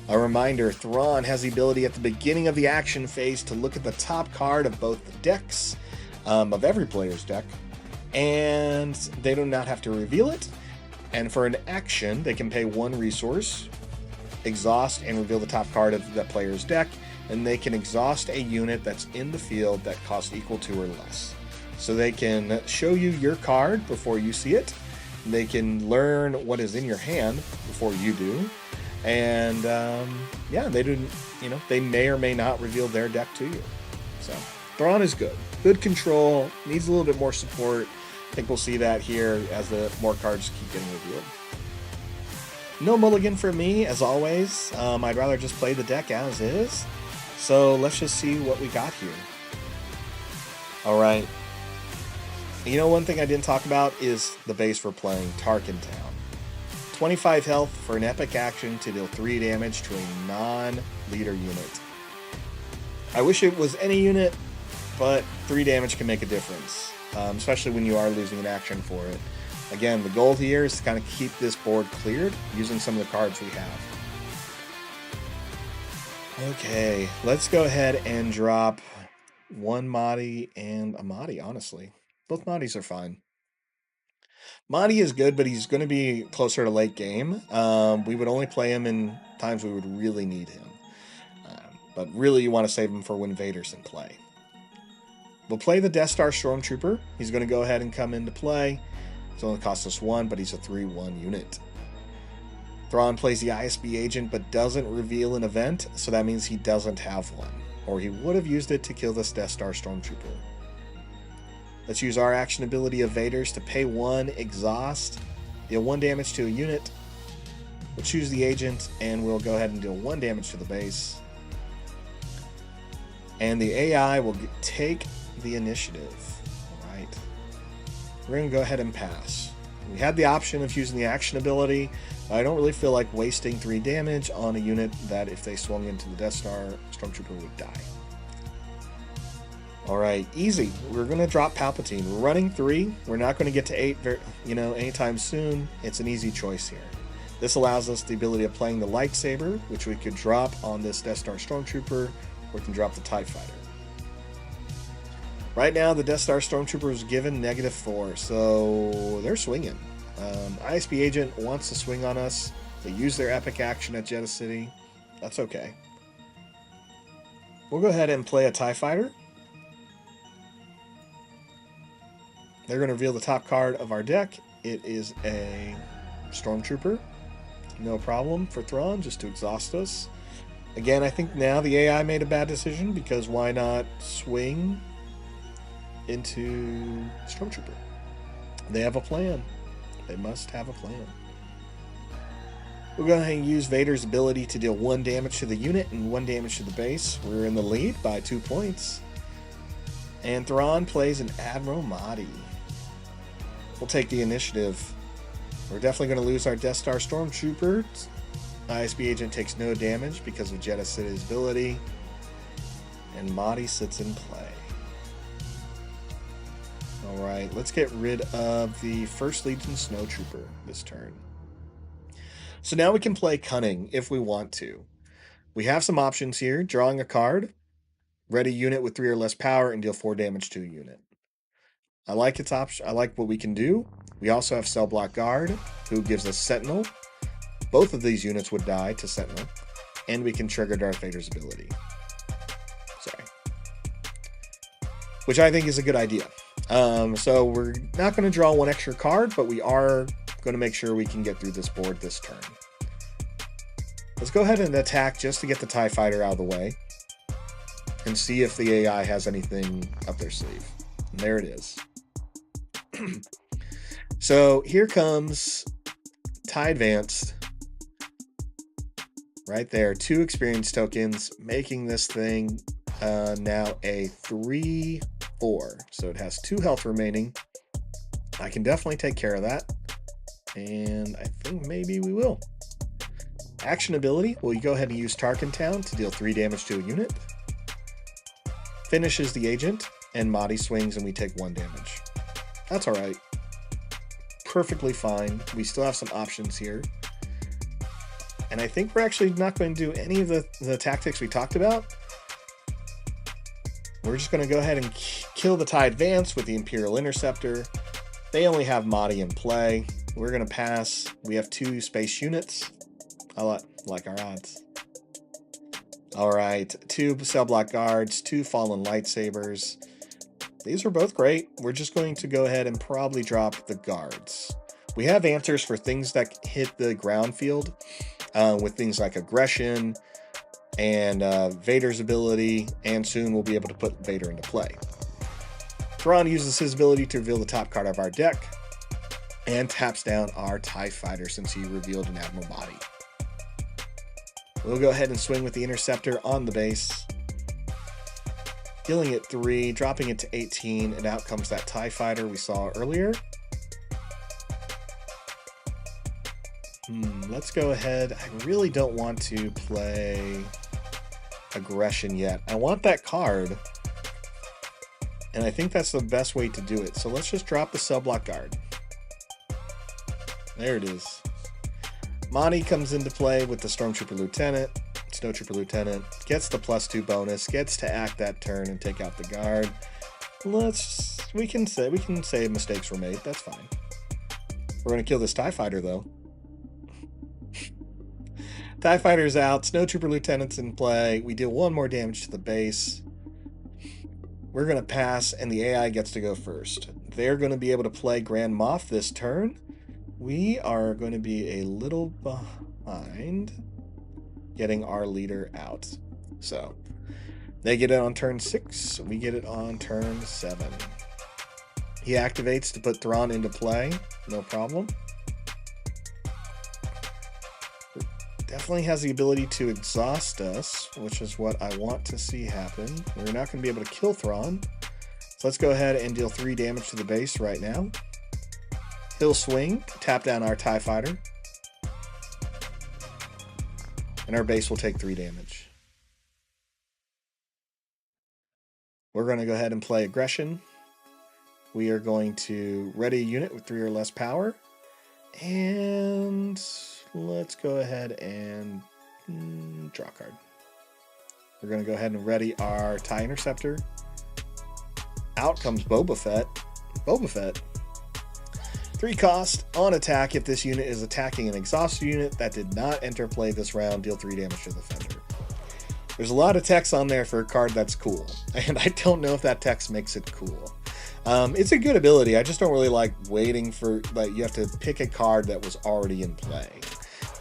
A reminder, Thrawn has the ability at the beginning of the action phase to look at the top card of both the decks, of every player's deck, and they do not have to reveal it. And for an action, they can pay 1 resource, exhaust, and reveal the top card of that player's deck, and they can exhaust a unit that's in the field that costs equal to or less. So they can show you your card before you see it. They can learn what is in your hand before you do. And they may or may not reveal their deck to you. So Thrawn is good. Good control, needs a little bit more support. I think we'll see that here as the more cards keep getting revealed. No mulligan for me, as always. I'd rather just play the deck as is. So let's just see what we got here. Alright. One thing I didn't talk about is the base we're playing, Tarkin Town. 25 health for an epic action to deal 3 damage to a non-leader unit. I wish it was any unit, but 3 damage can make a difference, especially when you are losing an action for it. Again, the goal here is to kind of keep this board cleared using some of the cards we have. Okay, let's go ahead and drop 1 Mahdi and a Mahdi, honestly. Both Mahdis are fine. Mahdi is good, but he's going to be closer to late game. We would only play him in times we would really need him. But really, you want to save him for when Vader's in play. We'll play the Death Star Stormtrooper. He's going to go ahead and come into play. It's only cost us 1, but he's a 3/1 unit. Thrawn plays the ISB agent, but doesn't reveal an event, so that means he doesn't have one. Or he would have used it to kill this Death Star Stormtrooper. Let's use our action ability of Vader's to pay 1, exhaust, deal 1 damage to a unit. We'll choose the agent, and we'll go ahead and deal 1 damage to the base. And the AI will take the initiative. All right. We're going to go ahead and pass. We had the option of using the action ability. I don't really feel like wasting 3 damage on a unit that if they swung into the Death Star, Stormtrooper would die. Alright, easy. We're going to drop Palpatine. We're running 3. We're not going to get to 8 anytime soon. It's an easy choice here. This allows us the ability of playing the lightsaber, which we could drop on this Death Star Stormtrooper, or we can drop the TIE Fighter. Right now, the Death Star Stormtrooper is given -4, so they're swinging. ISB Agent wants to swing on us. They use their epic action at Jedha City. That's okay. We'll go ahead and play a TIE Fighter. They're going to reveal the top card of our deck. It is a Stormtrooper. No problem for Thrawn, just to exhaust us. Again, I think now the AI made a bad decision, because why not swing into Stormtrooper? They have a plan. They must have a plan. We'll go ahead and use Vader's ability to deal 1 damage to the unit and 1 damage to the base. We're in the lead by 2 points. And Thrawn plays an Admiral Mahdi. We'll take the initiative. We're definitely going to lose our Death Star Stormtrooper. ISB Agent takes no damage because of Jedha City's ability. And Mahdi sits in play. Alright, let's get rid of the First Legion Snowtrooper this turn. So now we can play Cunning if we want to. We have some options here. Drawing a card, ready unit with 3 or less power, and deal 4 damage to a unit. I like its option. I like what we can do. We also have Cell Block Guard, who gives us Sentinel. Both of these units would die to Sentinel. And we can trigger Darth Vader's ability. Sorry. Which I think is a good idea. So we're not going to draw 1 extra card, but we are going to make sure we can get through this board this turn. Let's go ahead and attack just to get the TIE Fighter out of the way and see if the AI has anything up their sleeve. And there it is. So here comes TIE Advanced. Right there, 2 experience tokens, making this thing now a 3/4. So it has 2 health remaining. I can definitely take care of that. And I think maybe we will. Action ability, well, you go ahead and use Tarkin Town to deal 3 damage to a unit. Finishes the agent, and Mahdi swings and we take 1 damage. That's alright. Perfectly fine. We still have some options here. And I think we're actually not going to do any of the tactics we talked about. We're just going to go ahead and kill the TIE Advance with the Imperial Interceptor. They only have Mahdi in play. We're going to pass. We have 2 space units. I like our odds. Alright, 2 Cell Block Guards, 2 Fallen Lightsabers. These are both great. We're just going to go ahead and probably drop the guards. We have answers for things that hit the ground field, with things like aggression and Vader's ability, and soon we'll be able to put Vader into play. Thrawn uses his ability to reveal the top card of our deck and taps down our TIE Fighter since he revealed an Admiral Mahdi. We'll go ahead and swing with the Interceptor on the base, dealing it 3, dropping it to 18, and out comes that TIE Fighter we saw earlier. Let's go ahead. I really don't want to play aggression yet. I want that card, and I think that's the best way to do it. So let's just drop the Cell Block Guard. There it is. Mahdi comes into play with the Stormtrooper Lieutenant. Snowtrooper Lieutenant gets the +2 bonus, gets to act that turn and take out the guard. We can say mistakes were made. That's fine. We're gonna kill this TIE Fighter though. TIE Fighter's out. Snowtrooper Lieutenant's in play. We deal 1 more damage to the base. We're gonna pass, and the AI gets to go first. They're gonna be able to play Grand Moff this turn. We are going to be a little behind getting our leader out. So they get it on turn 6. We get it on turn 7. He activates to put Thrawn into play. No problem. Definitely has the ability to exhaust us, which is what I want to see happen. We're not going to be able to kill Thrawn. So let's go ahead and deal 3 damage to the base right now. He'll swing, tap down our TIE Fighter, and our base will take 3 damage. We're going to go ahead and play Aggression. We are going to ready a unit with 3 or less power. And let's go ahead and draw a card. We're going to go ahead and ready our TIE Interceptor. Out comes Boba Fett. Boba Fett. 3 cost on attack. If this unit is attacking an exhausted unit that did not enter play this round, deal 3 damage to the defender. There's a lot of text on there for a card that's cool, and I don't know if that text makes it cool. It's a good ability. I just don't really like waiting for, like, you have to pick a card that was already in play.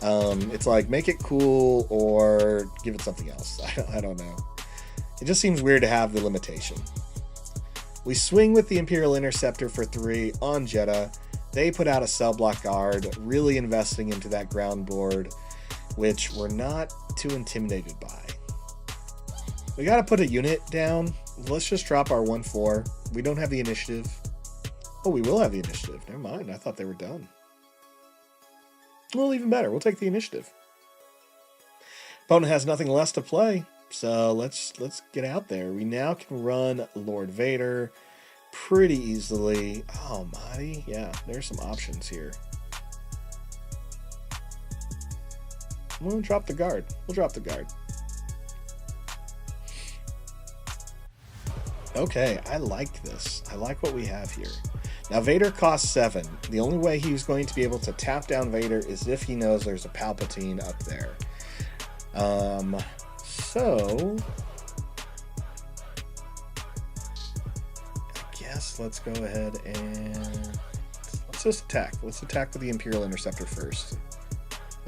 It's like, make it cool or give it something else. I don't know. It just seems weird to have the limitation. We swing with the Imperial Interceptor for 3 on Jedha. They put out a cell block guard, really investing into that ground board, which we're not too intimidated by. We got to put a unit down. Let's just drop our 1/4. We don't have the initiative. Oh, we will have the initiative. Never mind. I thought they were done. Well, even better. We'll take the initiative. Opponent has nothing less to play, so let's get out there. We now can run Lord Vader pretty easily. Oh, Mighty. Yeah, there's some options here. We'll drop the guard. We'll drop the guard. Okay, I like this. I like what we have here. Now, Vader costs 7. The only way he's going to be able to tap down Vader is if he knows there's a Palpatine up there. So I guess let's go ahead and let's just attack. Let's attack with the Imperial Interceptor first.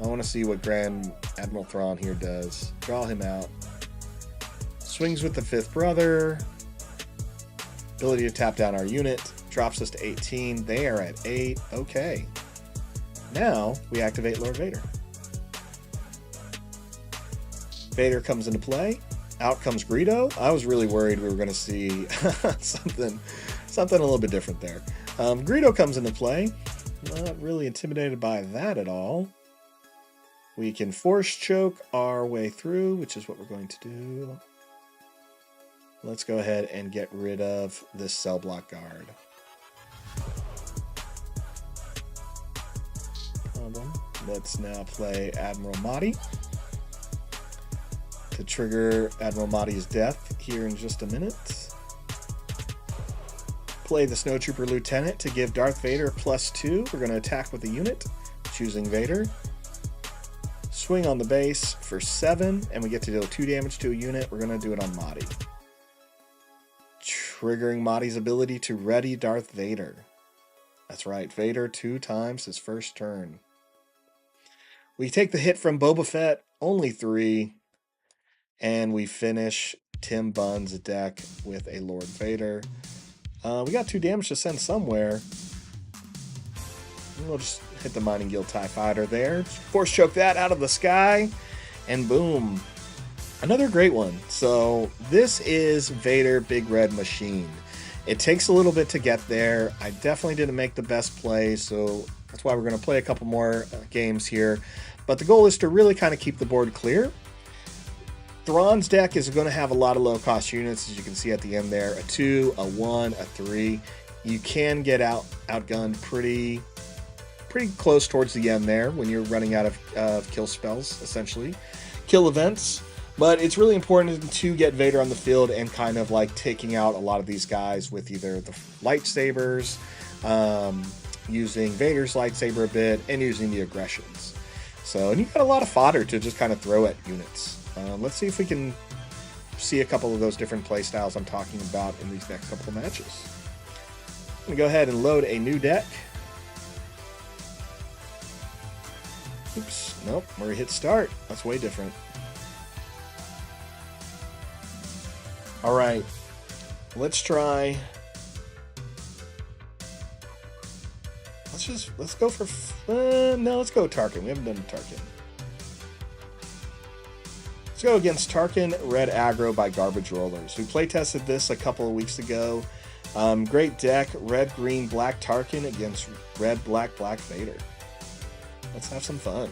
I want to see what Grand Admiral Thrawn here does. Draw him out. Swings with the 5th brother. Ability to tap down our unit. Drops us to 18. They are at 8. Okay. Now we activate Lord Vader. Vader comes into play. Out comes Greedo. I was really worried we were going to see something a little bit different there. Greedo comes into play. Not really intimidated by that at all. We can force choke our way through, which is what we're going to do. Let's go ahead and get rid of this cell block guard. Let's now play Admiral Mahdi to trigger Admiral Mahdi's death here in just a minute. Play the Snowtrooper Lieutenant to give Darth Vader +2. We're going to attack with the unit, choosing Vader. Swing on the base for 7, and we get to deal 2 damage to a unit. We're going to do it on Mahdi. Triggering Mahdi's ability to ready Darth Vader. That's right, Vader 2 times his first turn. We take the hit from Boba Fett, only 3, and we finish Tim Bunn's deck with a Lord Vader. We got 2 damage to send somewhere. We'll just hit the Mining Guild TIE Fighter there. Force choke that out of the sky, and boom. Another great one. So this is Vader Big Red Machine. It takes a little bit to get there. I definitely didn't make the best play, so that's why we're going to play a couple more games here. But the goal is to really kind of keep the board clear. Thrawn's deck is going to have a lot of low-cost units, as you can see at the end there. A 2, a 1, a 3. You can get outgunned pretty close towards the end there when you're running out of kill spells, essentially. Kill events. But it's really important to get Vader on the field and kind of like taking out a lot of these guys with either the lightsabers, using Vader's lightsaber a bit, and using the aggressions. So, and you've got a lot of fodder to just kind of throw at units. Let's see if we can see a couple of those different playstyles I'm talking about in these next couple of matches. I'm going to go ahead and load a new deck. Oops, nope, we're going to hit start. That's way different. All right, let's try. Let's go for. No, let's go Tarkin. We haven't done Tarkin. Let's go against Tarkin Red Aggro by Garbage Rollers. We playtested this a couple of weeks ago. Great deck, red, green, black Tarkin against red, black, black Vader. Let's have some fun.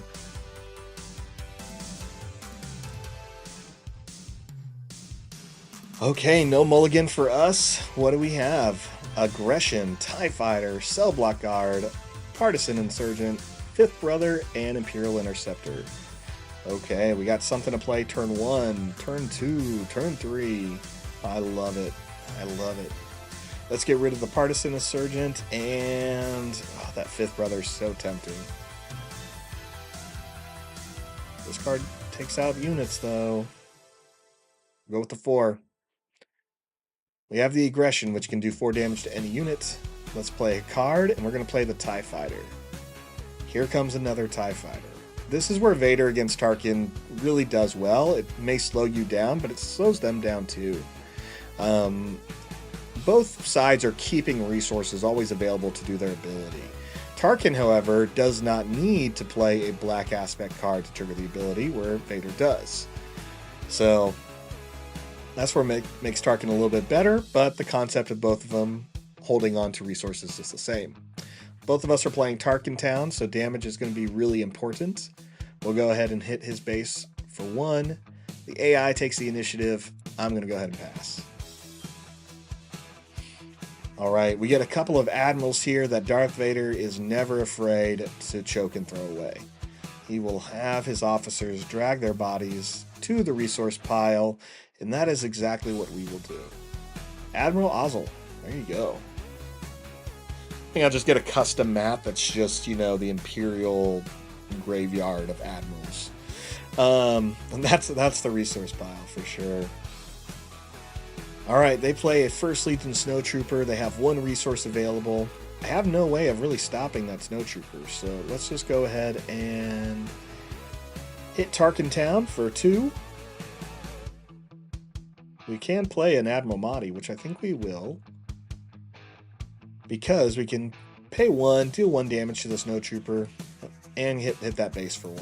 Okay, no mulligan for us. What do we have? Aggression, TIE Fighter, Cell Block Guard, Partisan Insurgent, Fifth Brother, and Imperial Interceptor. Okay, we got something to play turn 1, turn 2, turn 3. I love it. I love it. Let's get rid of the Partisan Insurgent, and that Fifth Brother is so tempting. This card takes out units, though. Go with the 4. We have the Aggression, which can do 4 damage to any unit. Let's play a card, and we're going to play the TIE Fighter. Here comes another TIE Fighter. This is where Vader against Tarkin really does well. It may slow you down, but it slows them down too. Both sides are keeping resources always available to do their ability. Tarkin, however, does not need to play a black aspect card to trigger the ability, where Vader does. So that's where it makes Tarkin a little bit better, but the concept of both of them holding on to resources is the same. Both of us are playing Tarkin Town, so damage is going to be really important. We'll go ahead and hit his base for 1. The AI takes the initiative. I'm going to go ahead and pass. Alright, we get a couple of admirals here that Darth Vader is never afraid to choke and throw away. He will have his officers drag their bodies to the resource pile, and that is exactly what we will do. Admiral Ozzel, there you go. I think I'll just get a custom map that's just, the Imperial graveyard of admirals. And that's the resource pile for sure. Alright, they play a First Legion Snowtrooper. They have 1 resource available. I have no way of really stopping that Snowtrooper, so let's just go ahead and hit Tarkin Town for 2. We can play an Admiral Mahdi, which I think we will, because we can pay 1, deal 1 damage to the Snowtrooper, and hit that base for 1.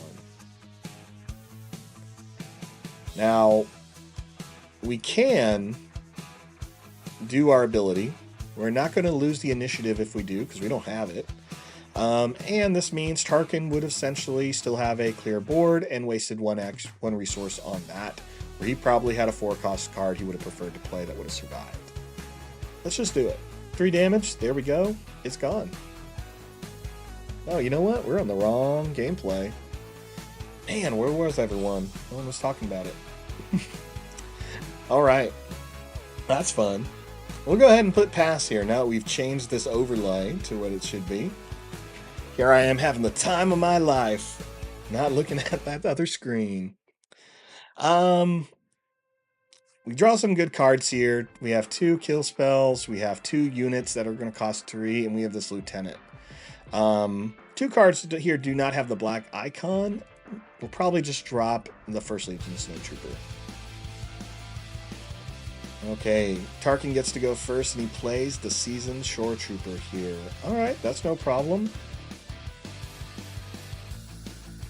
Now, we can do our ability. We're not going to lose the initiative if we do, because we don't have it. And this means Tarkin would essentially still have a clear board and wasted 1 resource on that, where he probably had a 4-cost card he would have preferred to play that would have survived. Let's just do it. 3 damage, there we go, it's gone. Oh, you know what? We're on the wrong gameplay. Man, where was everyone? No one was talking about it. Alright, that's fun. We'll go ahead and put pass here now that we've changed this overlay to what it should be. Here I am having the time of my life, not looking at that other screen. We draw some good cards here. We have 2 kill spells, we have 2 units that are going to cost 3, and we have this lieutenant. 2 cards here do not have the black icon. We'll probably just drop the First Legion Snowtrooper. Okay, Tarkin gets to go first, and he plays the Seasoned Shore Trooper here. Alright, that's no problem.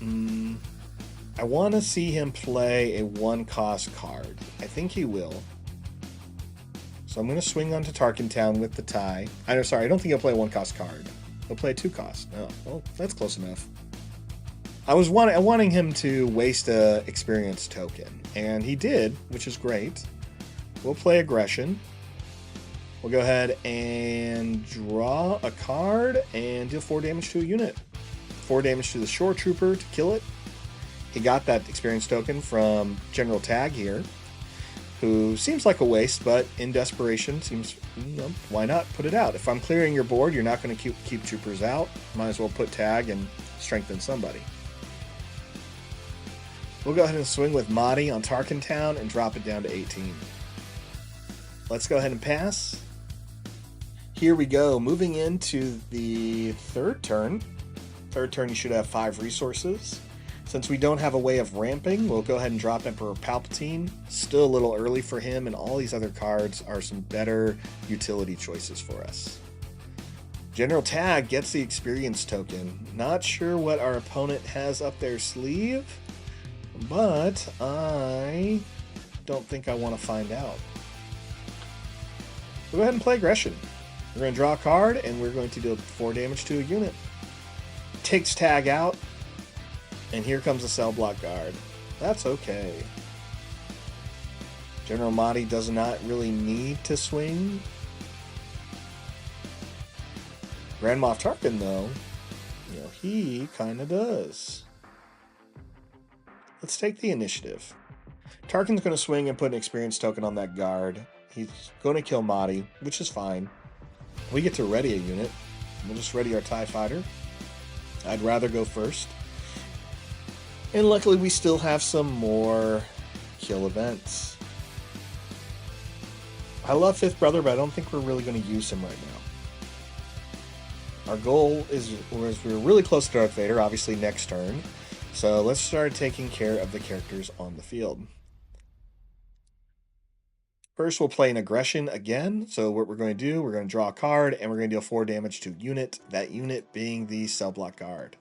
I want to see him play a 1-cost card. I think he will. So I'm going to swing onto Tarkin Town with the tie. I'm sorry, I don't think he'll play a 1-cost card. He'll play a 2-cost. No, well, that's close enough. I was wanting him to waste a experience token, and he did, which is great. We'll play Aggression. We'll go ahead and draw a card and deal 4 damage to a unit. 4 damage to the Shore Trooper to kill it. He got that experience token from General Tag here, who seems like a waste, but in desperation seems, why not put it out? If I'm clearing your board, you're not going to keep troopers out. Might as well put Tag and strengthen somebody. We'll go ahead and swing with Mahdi on Tarkin Town and drop it down to 18. Let's go ahead and pass. Here we go, moving into the 3rd turn. 3rd turn, you should have 5 resources. Since we don't have a way of ramping, we'll go ahead and drop Emperor Palpatine. Still a little early for him, and all these other cards are some better utility choices for us. General Tag gets the experience token. Not sure what our opponent has up their sleeve, but I don't think I want to find out. We'll go ahead and play aggression. We're going to draw a card, and we're going to deal 4 damage to a unit. Takes tag out, and here comes a cell block guard. That's okay. General Mahdi does not really need to swing. Grand Moff Tarkin, though, he kind of does. Let's take the initiative. Tarkin's going to swing and put an experience token on that guard. He's going to kill Mahdi, which is fine. We get to ready a unit. We'll just ready our TIE Fighter. I'd rather go first. And luckily we still have some more kill events. I love Fifth Brother, but I don't think we're really going to use him right now. Our goal is we're really close to Darth Vader, obviously next turn. So let's start taking care of the characters on the field. First, we'll play an aggression again. So what we're going to do, we're going to draw a card, and we're going to deal 4 damage to unit, that unit being the cell block guard.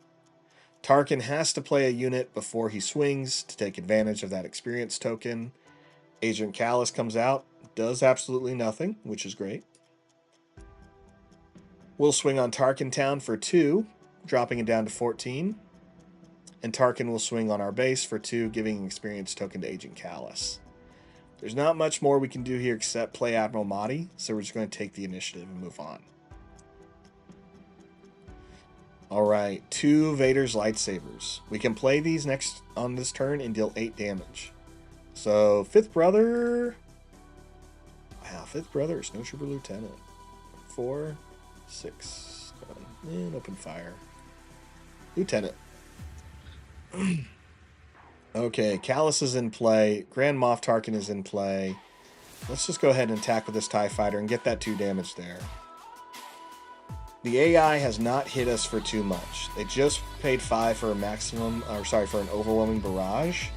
Tarkin has to play a unit before he swings to take advantage of that experience token. Agent Kallus comes out, does absolutely nothing, which is great. We'll swing on Tarkin Town for 2, dropping it down to 14. And Tarkin will swing on our base for 2, giving an experience token to Agent Kallus. There's not much more we can do here except play Admiral Mahdi, so we're just going to take the initiative and move on. Alright, 2 Vader's lightsabers. We can play these next on this turn and deal 8 damage. So, Fifth Brother... Wow, Fifth Brother, Snowtrooper Lieutenant. 4, 6, 7, and open fire. Lieutenant. Okay, Kallus is in play. Grand Moff Tarkin is in play. Let's just go ahead and attack with this TIE Fighter and get that 2 damage there. The AI has not hit us for too much. They just paid 5 for a maximum, or sorry, for an overwhelming barrage,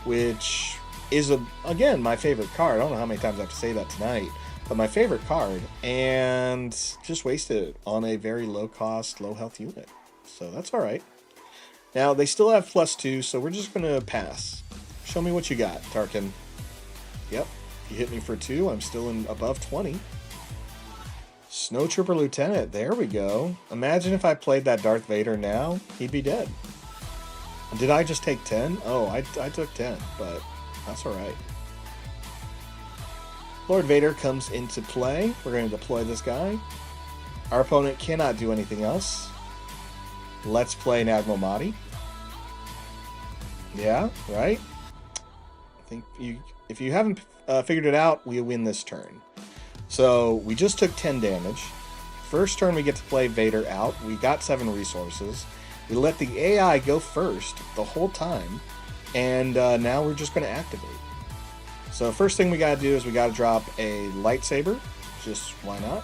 which is, again, my favorite card. I don't know how many times I have to say that tonight, but my favorite card, and just wasted it on a very low-cost, low-health unit. So that's all right. Now, they still have +2, so we're just going to pass. Show me what you got, Tarkin. Yep, you hit me for 2. I'm still in above 20. Snowtrooper Lieutenant, there we go. Imagine if I played that Darth Vader now, he'd be dead. Did I just take 10? Oh, I took 10, but that's all right. Lord Vader comes into play. We're going to deploy this guy. Our opponent cannot do anything else. Let's play an Admiral Mahdi. Yeah, right? I think if you haven't figured it out, we win this turn. So we just took 10 damage. First turn we get to play Vader out. We got 7 resources. We let the AI go first the whole time. And now we're just going to activate. So first thing we got to do is we got to drop a lightsaber. Just why not?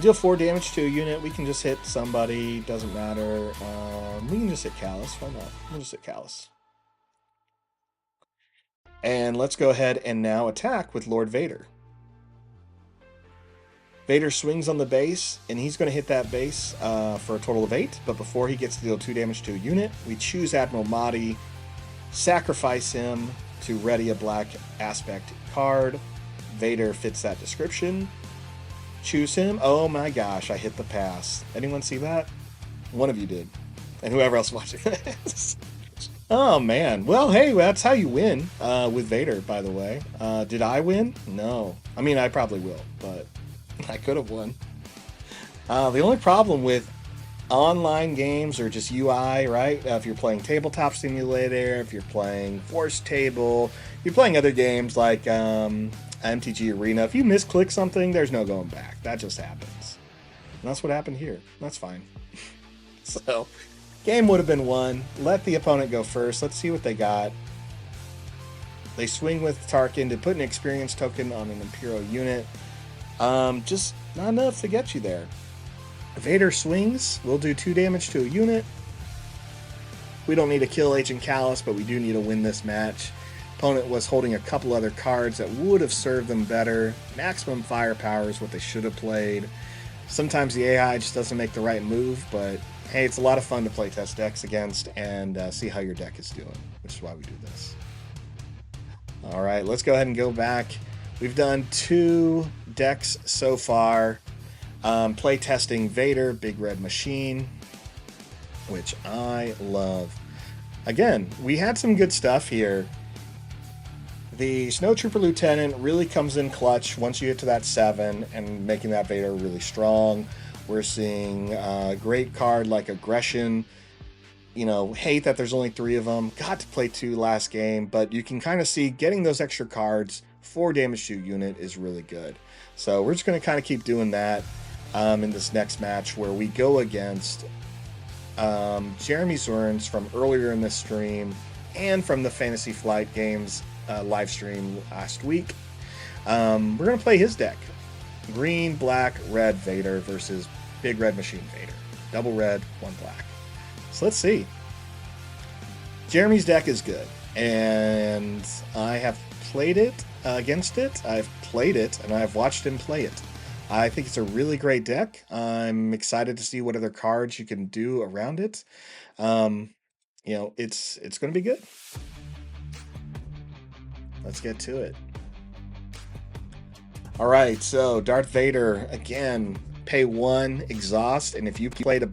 Deal 4 damage to a unit. We can just hit somebody. Doesn't matter. We can just hit Kallus. Why not? We'll just hit Kallus. And let's go ahead and now attack with Lord Vader. Vader swings on the base, and he's going to hit that base for a total of 8. But before he gets to deal 2 damage to a unit, we choose Admiral Mahdi, sacrifice him to ready a black aspect card. Vader fits that description. Choose him. Oh my gosh, I hit the pass. Anyone see that? One of you did. And whoever else watching this. Oh man. Well, hey, that's how you win with Vader, by the way. Did I win? No. I mean, I probably will, but I could have won. The only problem with online games or just UI, right? If you're playing Tabletop Simulator, if you're playing Force Table, if you're playing other games like MTG Arena, if you misclick something, there's no going back. That just happens. And that's what happened here. That's fine. So, game would have been won. Let the opponent go first. Let's see what they got. They swing with Tarkin to put an experience token on an Imperial unit. Just not enough to get you there. Vader swings. We'll do 2 damage to a unit. We don't need to kill Agent Kallus, but we do need to win this match. Opponent was holding a couple other cards that would have served them better. Maximum firepower is what they should have played. Sometimes the AI just doesn't make the right move, but hey, it's a lot of fun to play test decks against and see how your deck is doing, which is why we do this. All right, let's go ahead and go back. We've done 2 decks so far. Play testing Vader Big Red Machine, which I love. Again, we had some good stuff here. The Snowtrooper Lieutenant really comes in clutch once you get to that 7 and making that Vader really strong. We're seeing a great card like Aggression. You know, hate that there's only 3 of them. Got to play 2 last game, but you can kind of see getting those extra cards for damage shoot unit is really good. So we're just going to kind of keep doing that in this next match where we go against Jeremy Zwirns from earlier in this stream and from the Fantasy Flight Games live stream last week. We're going to play his deck. Green, black, red Vader versus Big Red Machine Vader. Double red, 1 black. So let's see. Jeremy's deck is good, and I have played it against it. I've played it, and I've watched him play it. I think it's a really great deck. I'm excited to see what other cards you can do around it. You know, it's going to be good. Let's get to it. All right, so Darth Vader, again, pay 1, exhaust, and if you played a